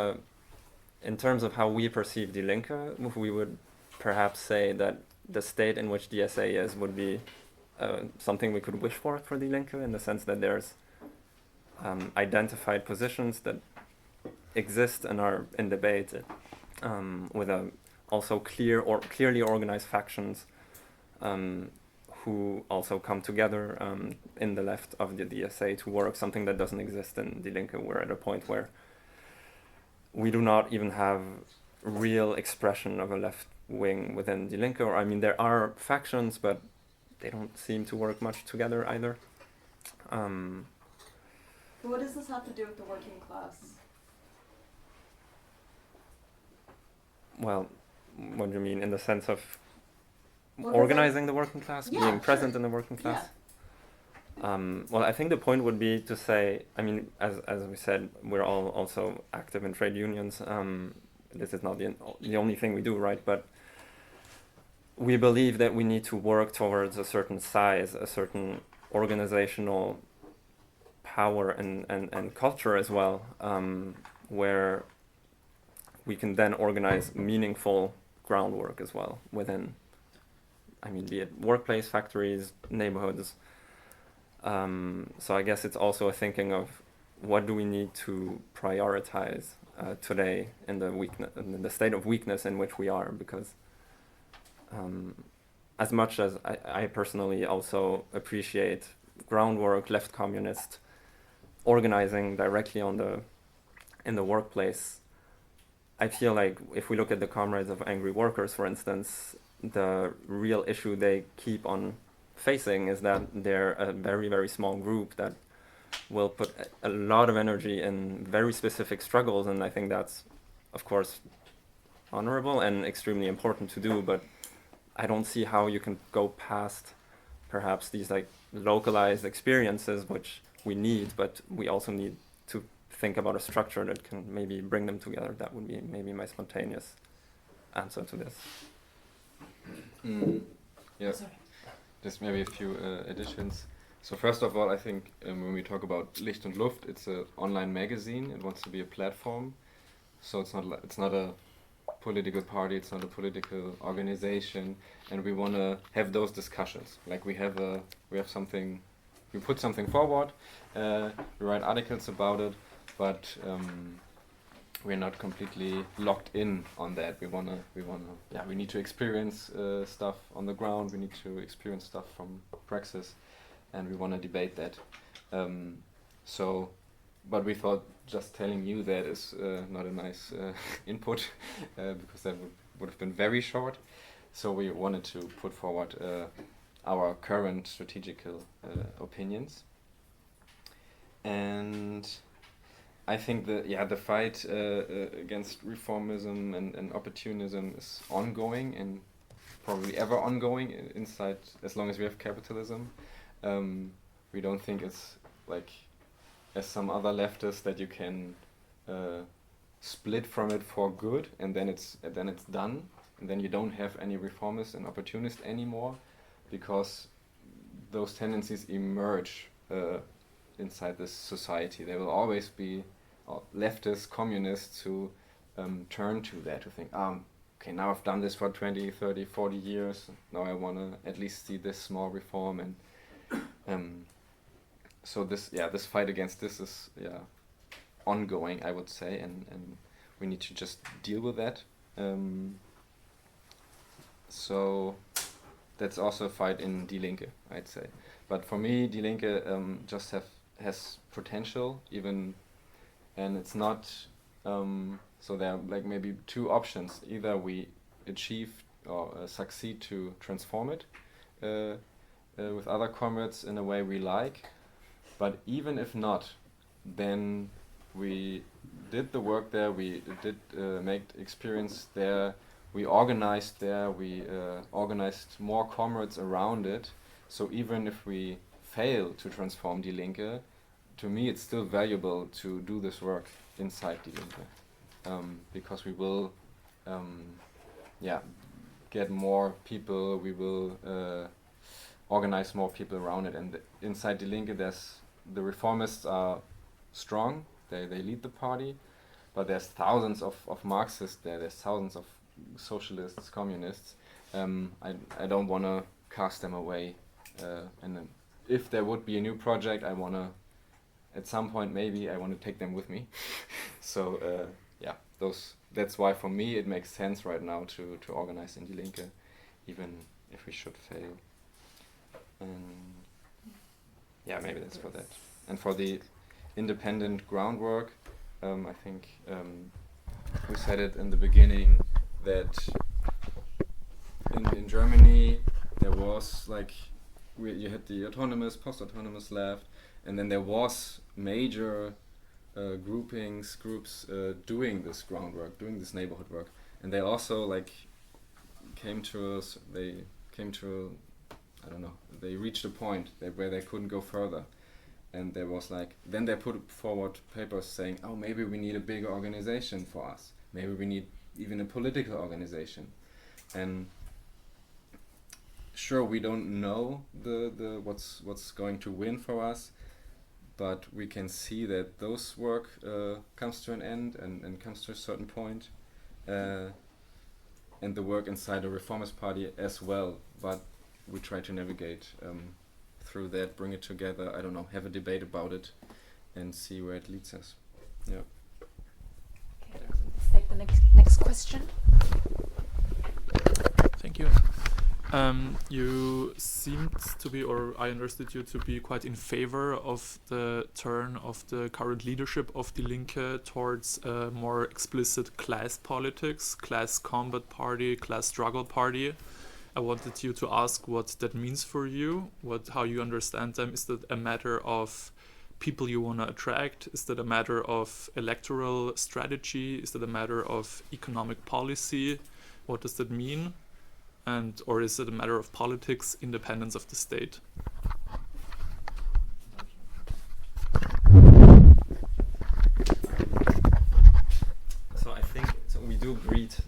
in terms of how we perceive Die Linke, we would perhaps say that the state in which DSA is would be something we could wish for Die Linke, in the sense that there's identified positions that exist and are in debate with also clearly organized factions who also come together in the left of the DSA to work, something that doesn't exist in Die Linke. We're at a point where we do not even have real expression of a left wing within Die Linke, there are factions, but they don't seem to work much together either. But what does this have to do with the working class? Well, what do you mean, in the sense of organizing the working class, being present in the working class? Yeah. Well, I think the point would be to say, as we said, we're all also active in trade unions. This is not the only thing we do, right? But we believe that we need to work towards a certain size, a certain organizational power and culture as well, where we can then organize meaningful groundwork as well within, be it workplace, factories, neighborhoods. So I guess it's also a thinking of what do we need to prioritize today in the state of weakness in which we are, because as much as I personally also appreciate groundwork, left communist organizing directly in the workplace, I feel like if we look at the Comrades of Angry Workers, for instance, the real issue they keep on facing is that they're a very, very small group that will put a lot of energy in very specific struggles, and I think that's, of course, honorable and extremely important to do, but I don't see how you can go past perhaps these like localized experiences which we need, but we also need to think about a structure that can maybe bring them together. That would be maybe my spontaneous answer to this. Yeah, Sorry. just maybe a few additions. So first of all, I think when we talk about Licht und Luft, it's an online magazine. It wants to be a platform. So it's not a political party, it's not a political organization, and we want to have those discussions. Like we have something, we put something forward, we write articles about it, but we're not completely locked in on that. We need to experience stuff on the ground. We need to experience stuff from praxis, and we want to debate that. But we thought just telling you that is not a nice input because that would have been very short. So we wanted to put forward our current strategical opinions. And I think the fight against reformism and opportunism is ongoing and probably ever ongoing inside as long as we have capitalism. We don't think it's like as some other leftists that you can split from it for good and then it's done and then you don't have any reformists and opportunists anymore, because those tendencies emerge inside this society. There will always be leftists, communists who turn to that, to think, okay, now I've done this for 20, 30, 40 years, now I want to at least see this small reform. And so this fight against this is ongoing, I would say, and we need to just deal with that. So that's also a fight in Die Linke, I'd say. But for me, Die Linke just has potential, even, and it's not. So there are like maybe two options: either we achieve or succeed to transform it with other comrades in a way we like. But even if not, then we did the work there, we did make experience there, we organized there, we organized more comrades around it. So even if we fail to transform Die Linke, to me it's still valuable to do this work inside Die Linke. Because we will get more people, we will organize more people around it. And inside Die Linke the reformists are strong, they lead the party, but there's thousands of Marxists there's thousands of socialists, communists. I don't want to cast them away. And then if there would be a new project, I want to, at some point maybe, I want to take them with me. So that's why for me it makes sense right now to organize in Die Linke, even if we should fail. Maybe that's for that. And for the independent groundwork, I think we said it in the beginning that in Germany there was like you had the autonomous, post-autonomous left, and then there was major groups doing this groundwork, doing this neighborhood work, and they also like came to I don't know, they reached a point where they couldn't go further. And there was like, then they put forward papers saying, oh, maybe we need a bigger organization for us. Maybe we need even a political organization. And sure, we don't know the what's going to win for us, but we can see that those work comes to an end and comes to a certain point. And the work inside the Reformist Party as well. But we try to navigate through that, bring it together, I don't know, have a debate about it and see where it leads us. Yeah. Okay, let's take the next question. Thank you. You seemed to be, or I understood you to be quite in favor of the turn of the current leadership of Die Linke towards a more explicit class politics, class combat party, class struggle party. I wanted you to ask what that means for you, how you understand them. Is that a matter of people you want to attract? Is that a matter of electoral strategy? Is that a matter of economic policy? What does that mean? And or is it a matter of politics, independence of the state? So I think we do greet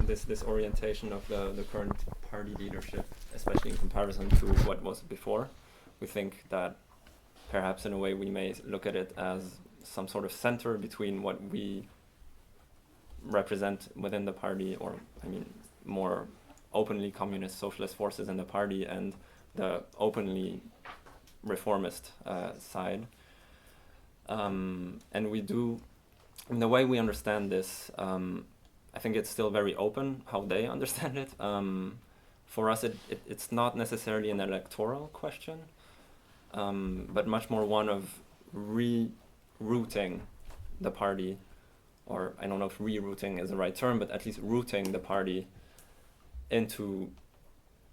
this orientation of the current party leadership, especially in comparison to what was before. We think that perhaps in a way we may look at it as some sort of center between what we represent within the party, or I mean more openly communist socialist forces in the party, and the openly reformist side. And we do, in the way we understand this, I think it's still very open how they understand it. For us, it's not necessarily an electoral question, but much more one of rerouting the party, or I don't know if rerouting is the right term, but at least rooting the party into,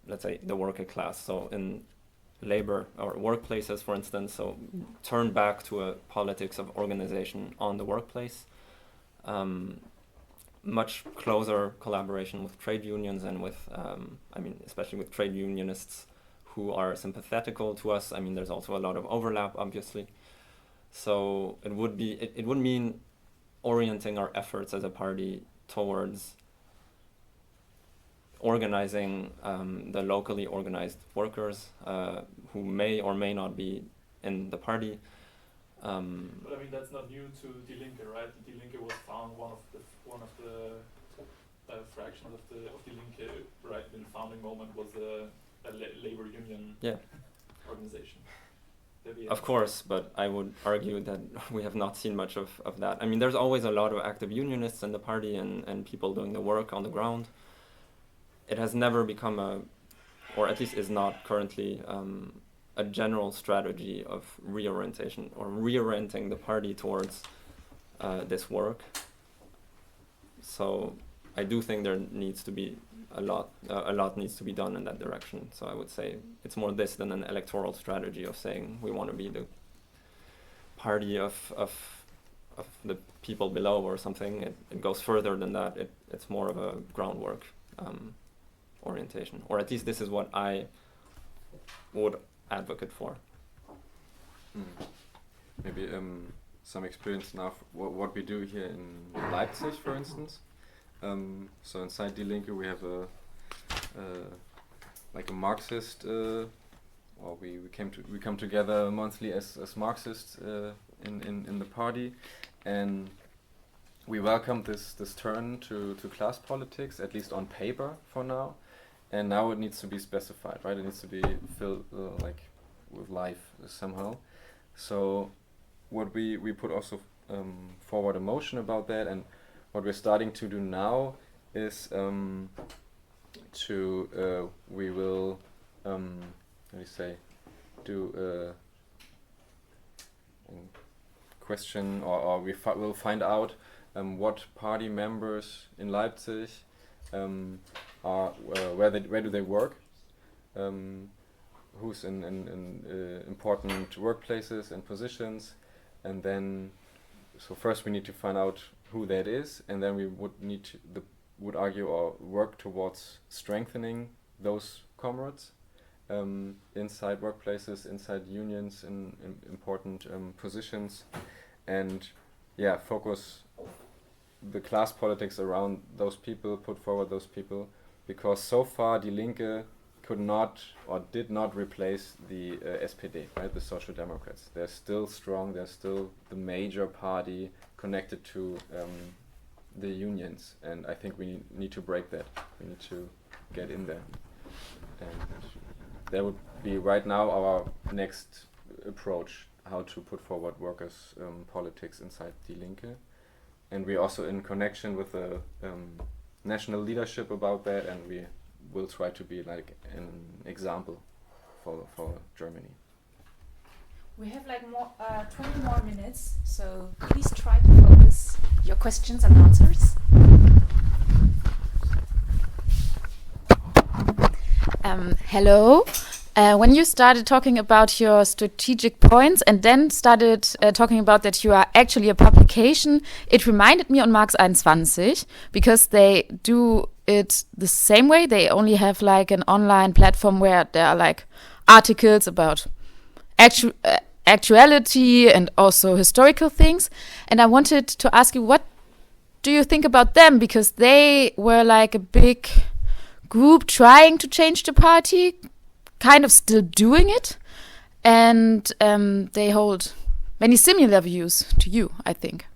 let's say, the working class. So in labor or workplaces, for instance, so turn back to a politics of organization on the workplace. Much closer collaboration with trade unions and with, especially with trade unionists who are sympathetical to us. I mean, there's also a lot of overlap, obviously. So it would mean orienting our efforts as a party towards organizing the locally organized workers who may or may not be in the party. But I mean, that's not new to Die Linke, right? Die Linke was found one of the fractions of Die Linke, right? In the founding moment was a labor union organization. Of course, but I would argue that we have not seen much of that. I mean, there's always a lot of active unionists in the party and people doing the work on the ground. It has never become or at least is not currently, a general strategy of reorientation or reorienting the party towards this work. So I do think there needs to be a lot needs to be done in that direction. So I would say it's more this than an electoral strategy of saying we want to be the party of the people below or something. It goes further than that. It's more of a groundwork orientation, or at least this is what I would advocate for. Maybe some experience now what we do here in Leipzig, for instance. So inside Die Linke we have a Marxist, or we come together monthly as Marxists in the party, and we welcome this turn to class politics, at least on paper for now. And now it needs to be specified, right? It needs to be filled with life somehow. So what we put also forward a motion about that, and what we're starting to do now is we will do a question, or we'll find out what party members in Leipzig are, where do they work, who's in important workplaces and positions, and then so first we need to find out who that is, and then we would argue or work towards strengthening those comrades inside workplaces, inside unions, in important positions, and focus the class politics around those people, put forward those people, because so far Die Linke could not or did not replace the SPD, right? The Social Democrats. They're still strong. They're still the major party connected to the unions, and I think we need to break that. We need to get in there, and that would be right now our next approach: how to put forward workers' politics inside Die Linke, and we're also in connection with the national leadership about that, and we will try to be like an example for Germany. We have 20 more minutes, so please try to focus your questions and answers. Hello, When you started talking about your strategic points and then started talking about that you are actually a publication, it reminded me on Marx 21 because they do it the same way. They only have like an online platform where there are like articles about actuality and also historical things. And I wanted to ask you, what do you think about them? Because they were like a big group trying to change the party, kind of still doing it, and they hold many similar views to you, I think.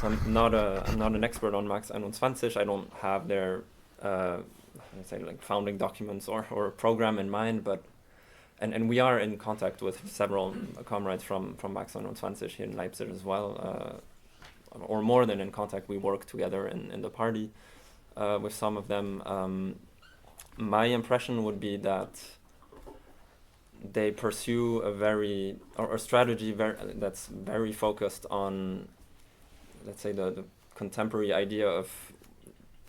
So I'm not an expert on Marx 21. I don't have their let's say like founding documents or program in mind, but and we are in contact with several comrades from Marx 21 here in Leipzig as well, or more than in contact. We work together in the party with some of them. My impression would be that they pursue a strategy that's very focused on, let's say, the contemporary idea of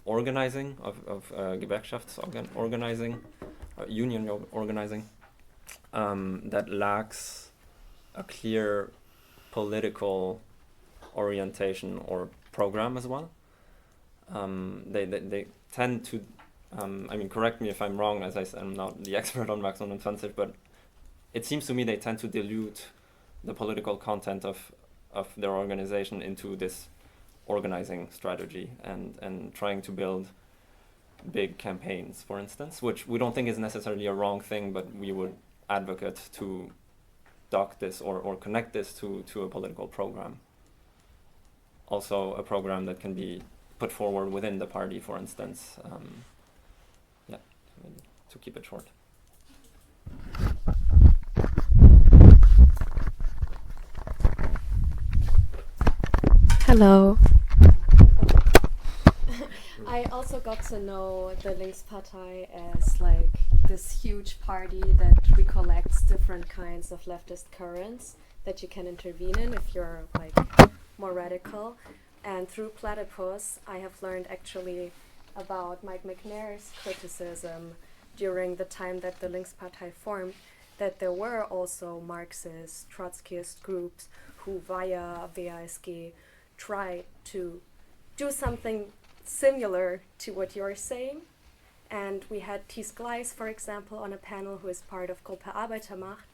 organizing, of Gewerkschafts organizing, union organizing, that lacks a clear political orientation or program as well. They tend to, I mean, correct me if I'm wrong, as I said, I'm not the expert on Marx 21, but it seems to me they tend to dilute the political content of their organization into this organizing strategy and trying to build big campaigns, for instance, which we don't think is necessarily a wrong thing, but we would advocate to dock this or connect this to a political program. Also a program that can be put forward within the party, for instance. Yeah, to keep it short. Hello. I also got to know the Linkspartei as like this huge party that recollects different kinds of leftist currents that you can intervene in if you're like more radical. And through Platypus, I have learned actually about Mike McNair's criticism during the time that the Linkspartei formed, that there were also Marxist, Trotskyist groups who via WASG tried to do something similar to what you're saying. And we had Thies Gleis, for example, on a panel who is part of Gruppe Arbeitermacht,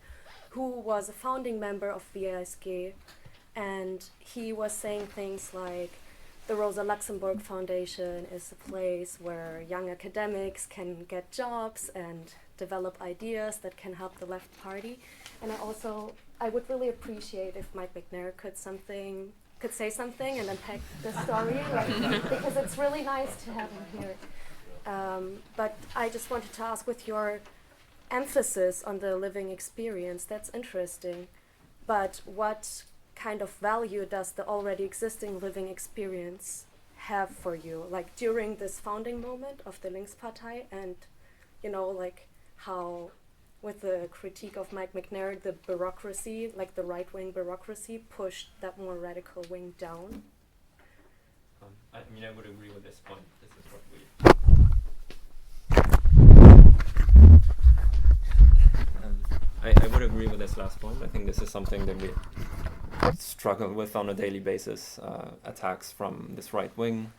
who was a founding member of WASG, and he was saying things like the Rosa Luxemburg Foundation is a place where young academics can get jobs and develop ideas that can help the left party. And I would really appreciate if Mike McNair could say something and unpack the story, because it's really nice to have him here. But I just wanted to ask, with your emphasis on the living experience, that's interesting, but what kind of value does the already existing living experience have for you, like during this founding moment of the Linkspartei, and like how with the critique of Mike McNair, the bureaucracy, like the right-wing bureaucracy, pushed that more radical wing down? I mean, I would agree with this point. This is what we... I would agree with this last point. I think this is something that we struggle with on a daily basis. Attacks from this right wing,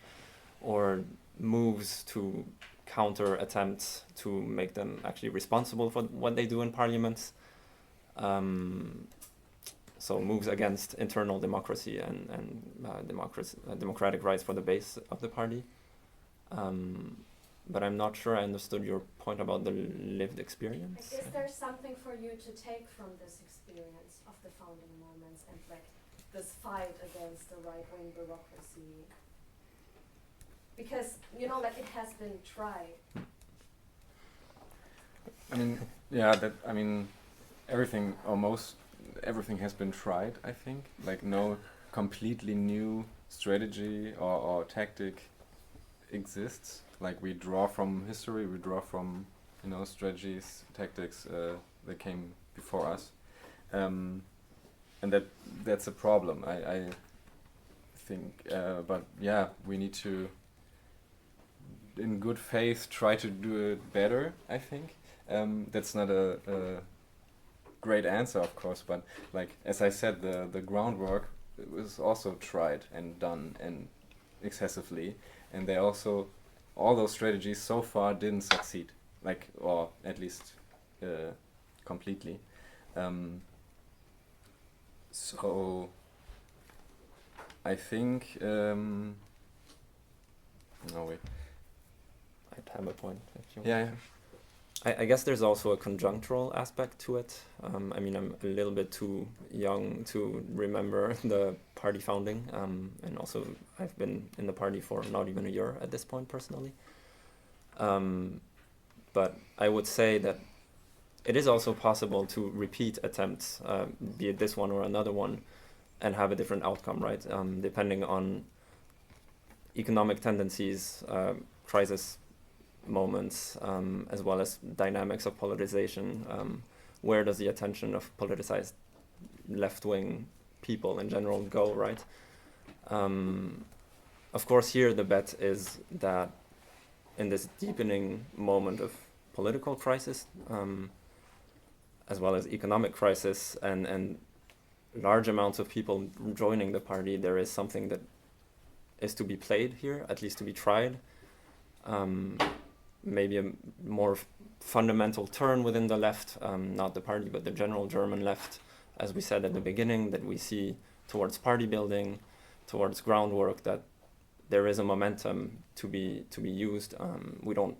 or moves to counter attempts to make them actually responsible for what they do in parliaments. So moves against internal democracy and democratic rights for the base of the party. But I'm not sure I understood your point about the lived experience. Is there something for you to take from this experience of the founding moments and like this fight against the right-wing bureaucracy? Because, like it has been tried. I mean, almost everything has been tried, I think. Like no completely new strategy or tactic exists. Like we draw from history, we draw from, strategies, tactics that came before us. And that's a problem. think. But yeah, we need to, in good faith, try to do it better, I think. That's not a great answer, of course, but like as I said, the groundwork was also tried and done and excessively, and they also, all those strategies so far didn't succeed, like, or at least completely. So I think no wait. I'd have a point. If you Yeah. I guess there's also a conjunctural aspect to it. I mean, I'm a little bit too young to remember the party founding, and also I've been in the party for not even a year at this point personally. But I would say that it is also possible to repeat attempts, be it this one or another one, and have a different outcome, right? Depending on economic tendencies, crisis moments, as well as dynamics of polarization. Where does the attention of politicized left-wing people in general go, right? Of course, here the bet is that in this deepening moment of political crisis, as well as economic crisis, and large amounts of people joining the party, there is something that is to be played here, at least to be tried. Maybe a more fundamental turn within the left, not the party, but the general German left, as we said at the beginning, that we see towards party building, towards groundwork, that there is a momentum to be used. We don't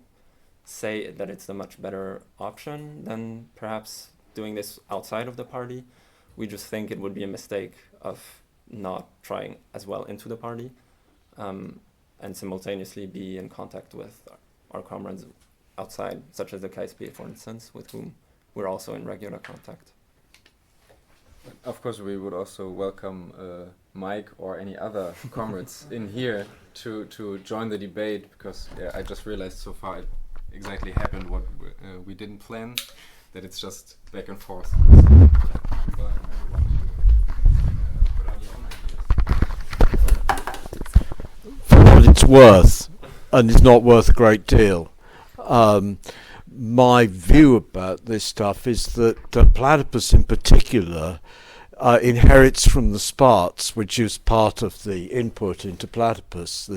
say that it's a much better option than perhaps doing this outside of the party. We just think it would be a mistake of not trying as well into the party, and simultaneously be in contact with our comrades outside, such as the KSP, for instance, with whom we're also in regular contact. Of course, we would also welcome Mike or any other comrades in here to join the debate, because I just realized so far it exactly happened what we didn't plan, that it's just back and forth. We welcome everyone to put on your own ideas. For what it's worth, and it's not worth a great deal, my view about this stuff is that Platypus in particular inherits from the Sparts, which is part of the input into Platypus.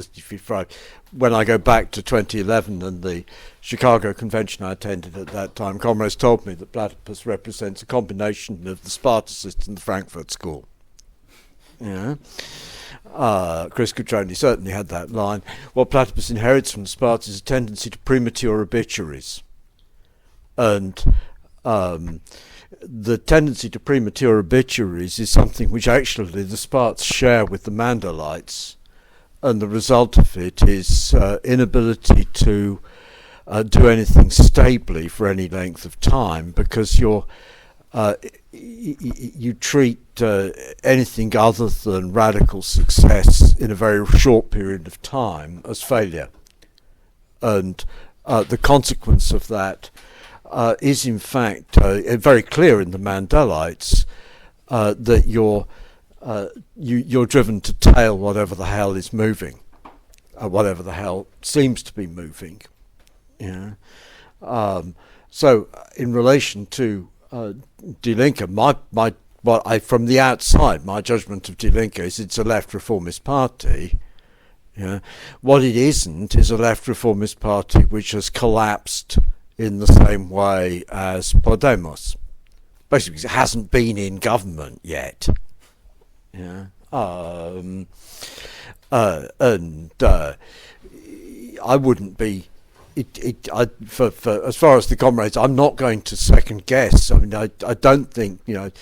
When I go back to 2011 and the Chicago convention I attended at that time, comrades told me that Platypus represents a combination of the Spartacists and the Frankfurt School. Yeah. Chris Cutroni certainly had that line. What Platypus inherits from the Spartans is a tendency to premature obituaries. And the tendency to premature obituaries is something which actually the Sparts share with the Mandalites. And the result of it is inability to do anything stably for any length of time, because you treat anything other than radical success in a very short period of time as failure. And the consequence of that is in fact very clear in the Mandelites, that you're driven to tail whatever the hell is moving, whatever the hell seems to be moving. Yeah. So in relation to Die Linke, from the outside, my judgment of Die Linke is it's a left reformist party. Yeah. What it isn't is a left reformist party which has collapsed in the same way as Podemos, basically because it hasn't been in government yet. Yeah. And I wouldn't be. For as far as the comrades, I'm not going to second guess. I mean, I don't think, the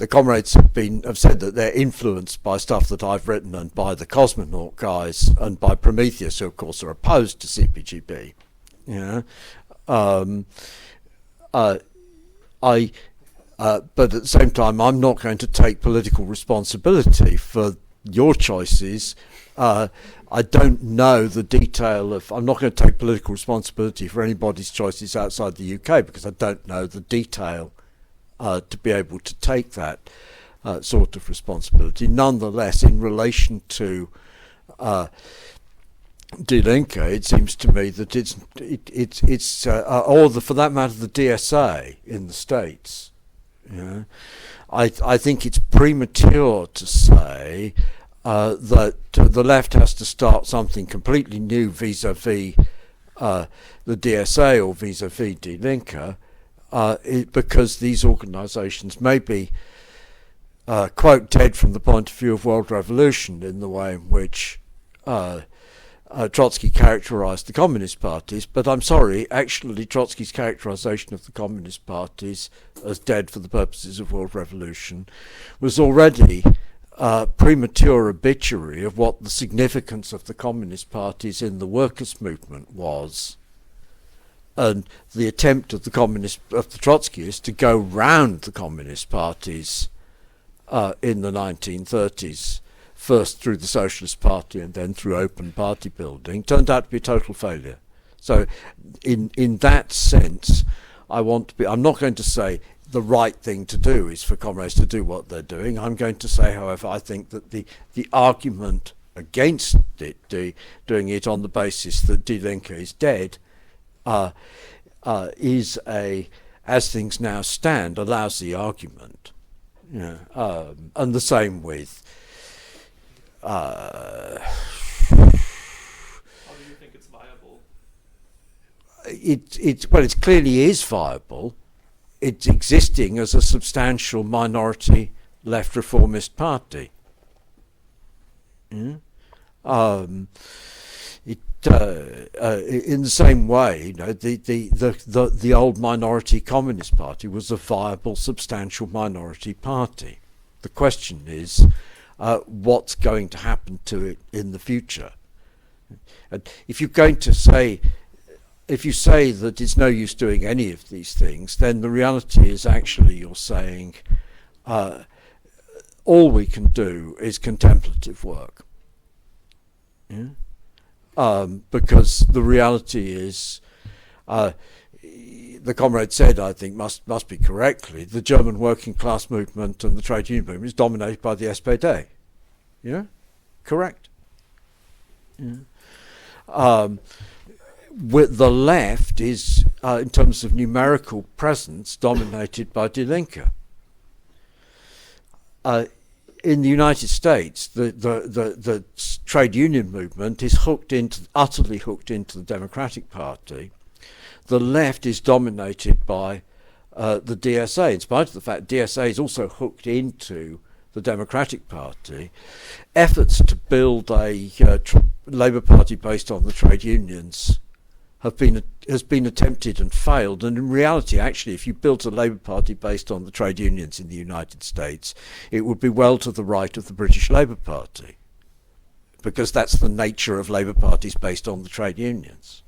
comrades have said that they're influenced by stuff that I've written and by the Cosmonaut guys and by Prometheus, who of course are opposed to CPGB. But at the same time, I'm not going to take political responsibility for your choices. I don't know the detail of. I'm not going to take political responsibility for anybody's choices outside the UK, because I don't know the detail to be able to take that. sort of responsibility. Nonetheless, in relation to Die Linke, it seems to me that for that matter, the DSA in the States. You know, I think it's premature to say that the left has to start something completely new vis-à-vis the DSA or vis-à-vis Die Linke, because these organisations may be, quote, dead from the point of view of world revolution in the way in which Trotsky characterised the Communist parties, but I'm sorry, actually Trotsky's characterisation of the Communist parties as dead for the purposes of world revolution was already premature obituary of what the significance of the Communist parties in the workers' movement was, and the attempt of the Trotskyists to go round the Communist parties in the 1930s, first through the Socialist Party and then through open party building, turned out to be a total failure. So in that sense, I'm not going to say the right thing to do is for comrades to do what they're doing. I'm going to say, however, I think that the argument against doing it on the basis that Die Linke is dead is as things now stand, a lousy argument. You know, and the same with How do you think it's viable? It clearly is viable. It's existing as a substantial minority left reformist party. In the same way, you know, the old minority Communist Party was a viable, substantial minority party. The question is, what's going to happen to it in the future? And if you say that it's no use doing any of these things, then the reality is actually you're saying all we can do is contemplative work. Yeah? Because the reality is, the comrade said, I think must be correctly, the German working class movement and the trade union movement is dominated by the SPD. Yeah? Correct. Yeah. With the left is, in terms of numerical presence, dominated by Die Linke. In the United States, the trade union movement is utterly hooked into the Democratic Party. The left is dominated by the DSA, in spite of the fact DSA is also hooked into the Democratic Party. Efforts to build a Labour Party based on the trade unions has been attempted and failed, and in reality, actually, if you built a Labour Party based on the trade unions in the United States, it would be well to the right of the British Labour Party, because that's the nature of Labour parties based on the trade unions.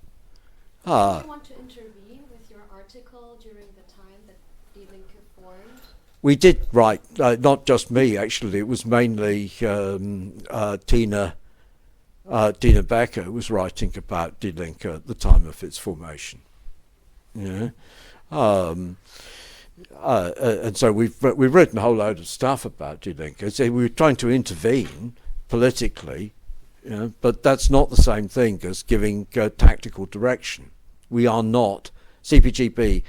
Did you want to intervene with your article during the time that Die Linke formed? We did write, not just me actually, it was mainly Tina Becker was writing about Die Linke at the time of its formation. Yeah. And so we've written a whole load of stuff about Die Linke. So we were trying to intervene politically, you know, but that's not the same thing as giving tactical direction. We are not, CPGB,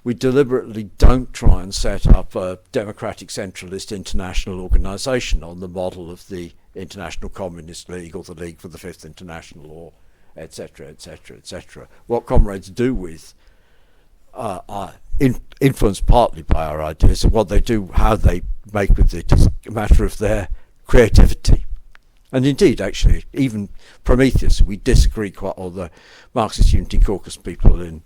we deliberately don't try and set up a democratic centralist international organisation on the model of the International Communist League or the League for the Fifth International, or etc., etc., etc. What comrades do with are influenced partly by our ideas, and what they do, how they make with it, is a matter of their creativity. And indeed, actually, even Prometheus, we disagree quite, or the Marxist Unity Caucus people in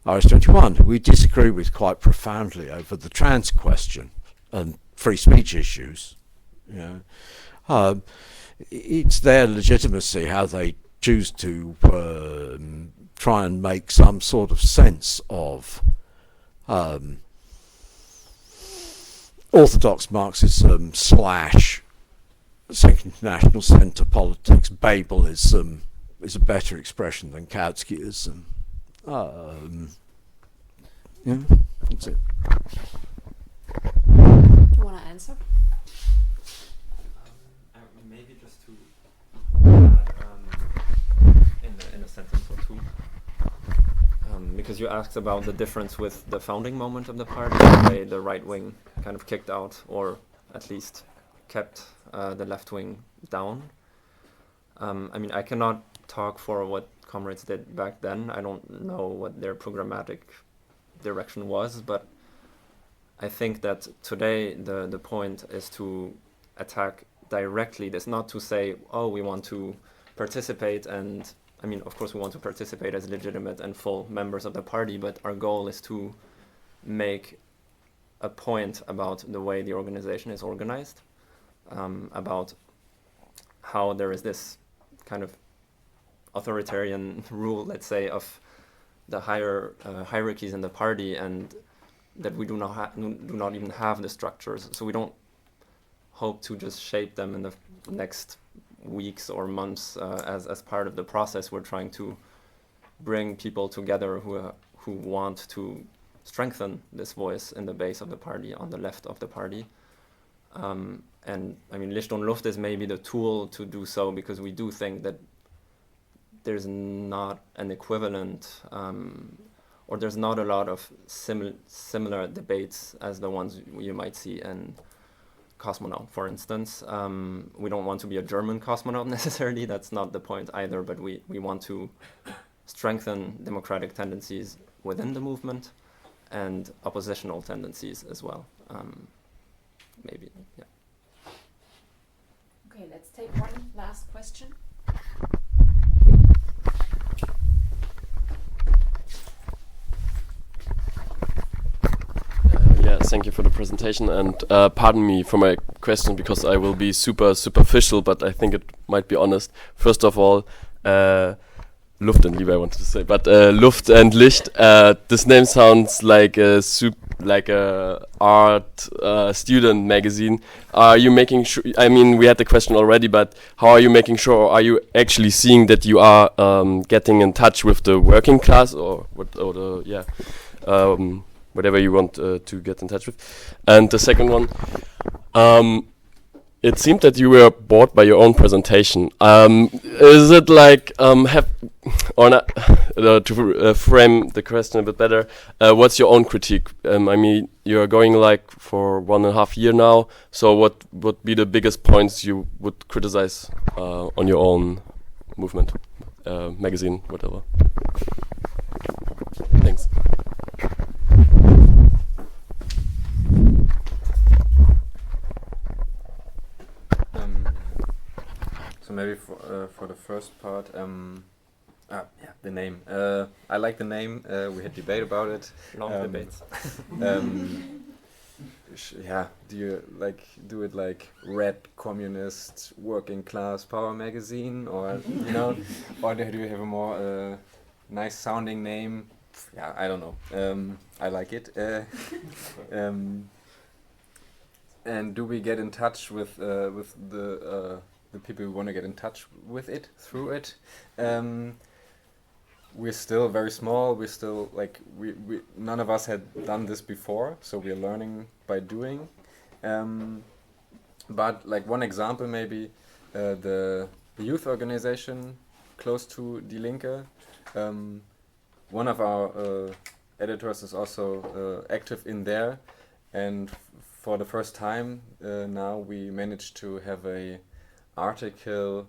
RS21, we disagree with quite profoundly over the trans question and free speech issues. You know. It's their legitimacy how they choose to try and make some sort of sense of orthodox Marxism / Second International Centre politics. Babelism is a better expression than Kautskyism. Yeah, that's it. Do you want to answer? just to in a sentence or two. Because you asked about the difference with the founding moment of the party, the way the right wing kind of kicked out, or at least kept the left wing down. I mean, I cannot talk for what comrades did back then. I don't know what their programmatic direction was, but I think that today the point is to attack directly this, not to say, oh, we want to participate, and I mean, of course we want to participate as legitimate and full members of the party, but our goal is to make a point about the way the organization is organized, about how there is this kind of authoritarian rule, let's say, of the higher hierarchies in the party, and that we do not even have the structures. So we don't hope to just shape them in the next weeks or months as part of the process. We're trying to bring people together who want to strengthen this voice in the base of the party, on the left of the party. And I mean, Licht und Luft is maybe the tool to do so, because we do think that there's not an equivalent, or there's not a lot of similar debates as the ones you might see in Cosmonaut, for instance. We don't want to be a German Cosmonaut necessarily, that's not the point either, but we want to strengthen democratic tendencies within the movement and oppositional tendencies as well. Maybe, yeah. Okay, let's take one last question. Yeah, thank you for the presentation, and pardon me for my question because I will be super superficial, but I think it might be honest. First of all, Luft and Liebe I wanted to say, but Luft and Licht, this name sounds like a art student magazine. Are you making sure, I mean, we had the question already, but how are you making sure, or are you actually seeing that you are getting in touch with the working class, or what, or the, yeah, whatever you want to get in touch with? And the second one, it seemed that you were bored by your own presentation. Is it like or not, to frame the question a bit better? What's your own critique? I mean, you're going like for 1.5 years now. So what would be the biggest points you would criticize on your own movement, magazine, whatever? Thanks. So maybe for the first part, yeah, the name. I like the name. We had debate about it. Long debates. Yeah, do you do it like Red Communist Working Class Power Magazine, or you know, or do you have a more nice sounding name? Yeah, I don't know. I like it. And do we get in touch with the people who want to get in touch with it through it? We're still very small. We're still like we none of us had done this before, so we're learning by doing. But like one example, maybe the youth organization close to Die Linke. One of our editors is also active in there, and for the first time now we managed to have a article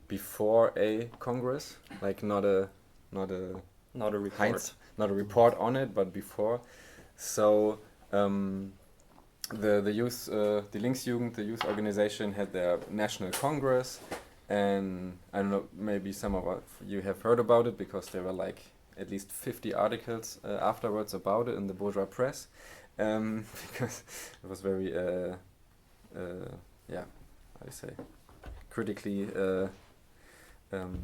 before a congress, like not a report, not a report on it, but before. So the youth, the Linksjugend, the youth organization, had their national congress, and I don't know, maybe some of you have heard about it because there were like at least 50 articles afterwards about it in the bourgeois press, because it was very yeah, how do you say, critically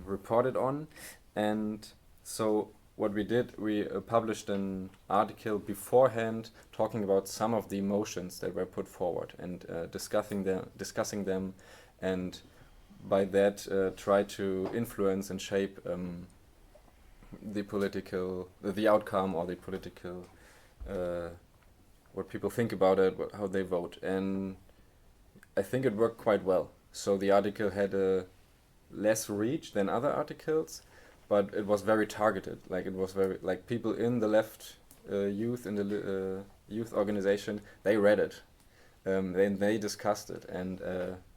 reported on. And so what we did, we published an article beforehand talking about some of the emotions that were put forward and discussing them, and by that try to influence and shape the outcome, or the political what people think about it, how they vote. And I think it worked quite well. So the article had a less reach than other articles, but it was very targeted. Like it was very like people in the left youth in the youth organization, they read it, then they discussed it, and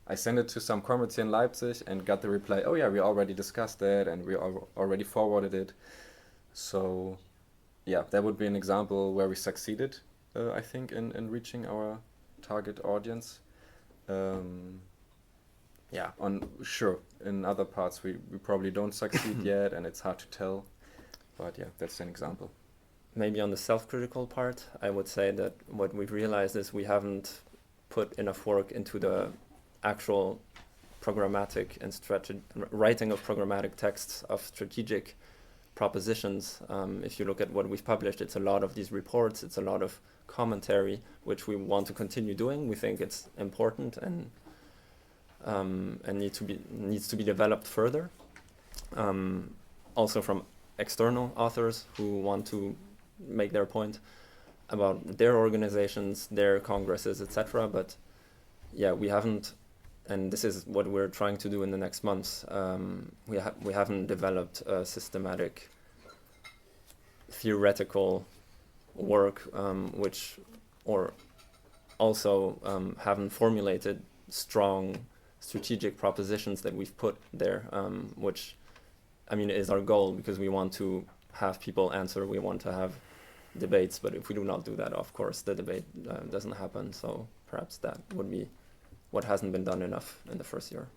I sent it to some comrades here in Leipzig and got the reply, oh yeah, we already discussed that and we already forwarded it. So yeah, that would be an example where we succeeded, I think, in reaching our target audience. Yeah, sure, in other parts we probably don't succeed yet, and it's hard to tell, but yeah, that's an example. Maybe on the self-critical part, I would say that what we've realized is we haven't put enough work into the actual programmatic and writing of programmatic texts of strategic propositions. If you look at what we've published, it's a lot of these reports, it's a lot of commentary, which we want to continue doing. We think it's important and needs to be developed further. Also from external authors who want to make their point about their organizations, their congresses, etc. But yeah, we haven't, and this is what we're trying to do in the next months. We haven't developed a systematic theoretical work, or also haven't formulated strong strategic propositions that we've put there, which I mean is our goal, because we want to have people answer, we want to have debates, but if we do not do that, of course the debate doesn't happen. So perhaps that would be what hasn't been done enough in the first year.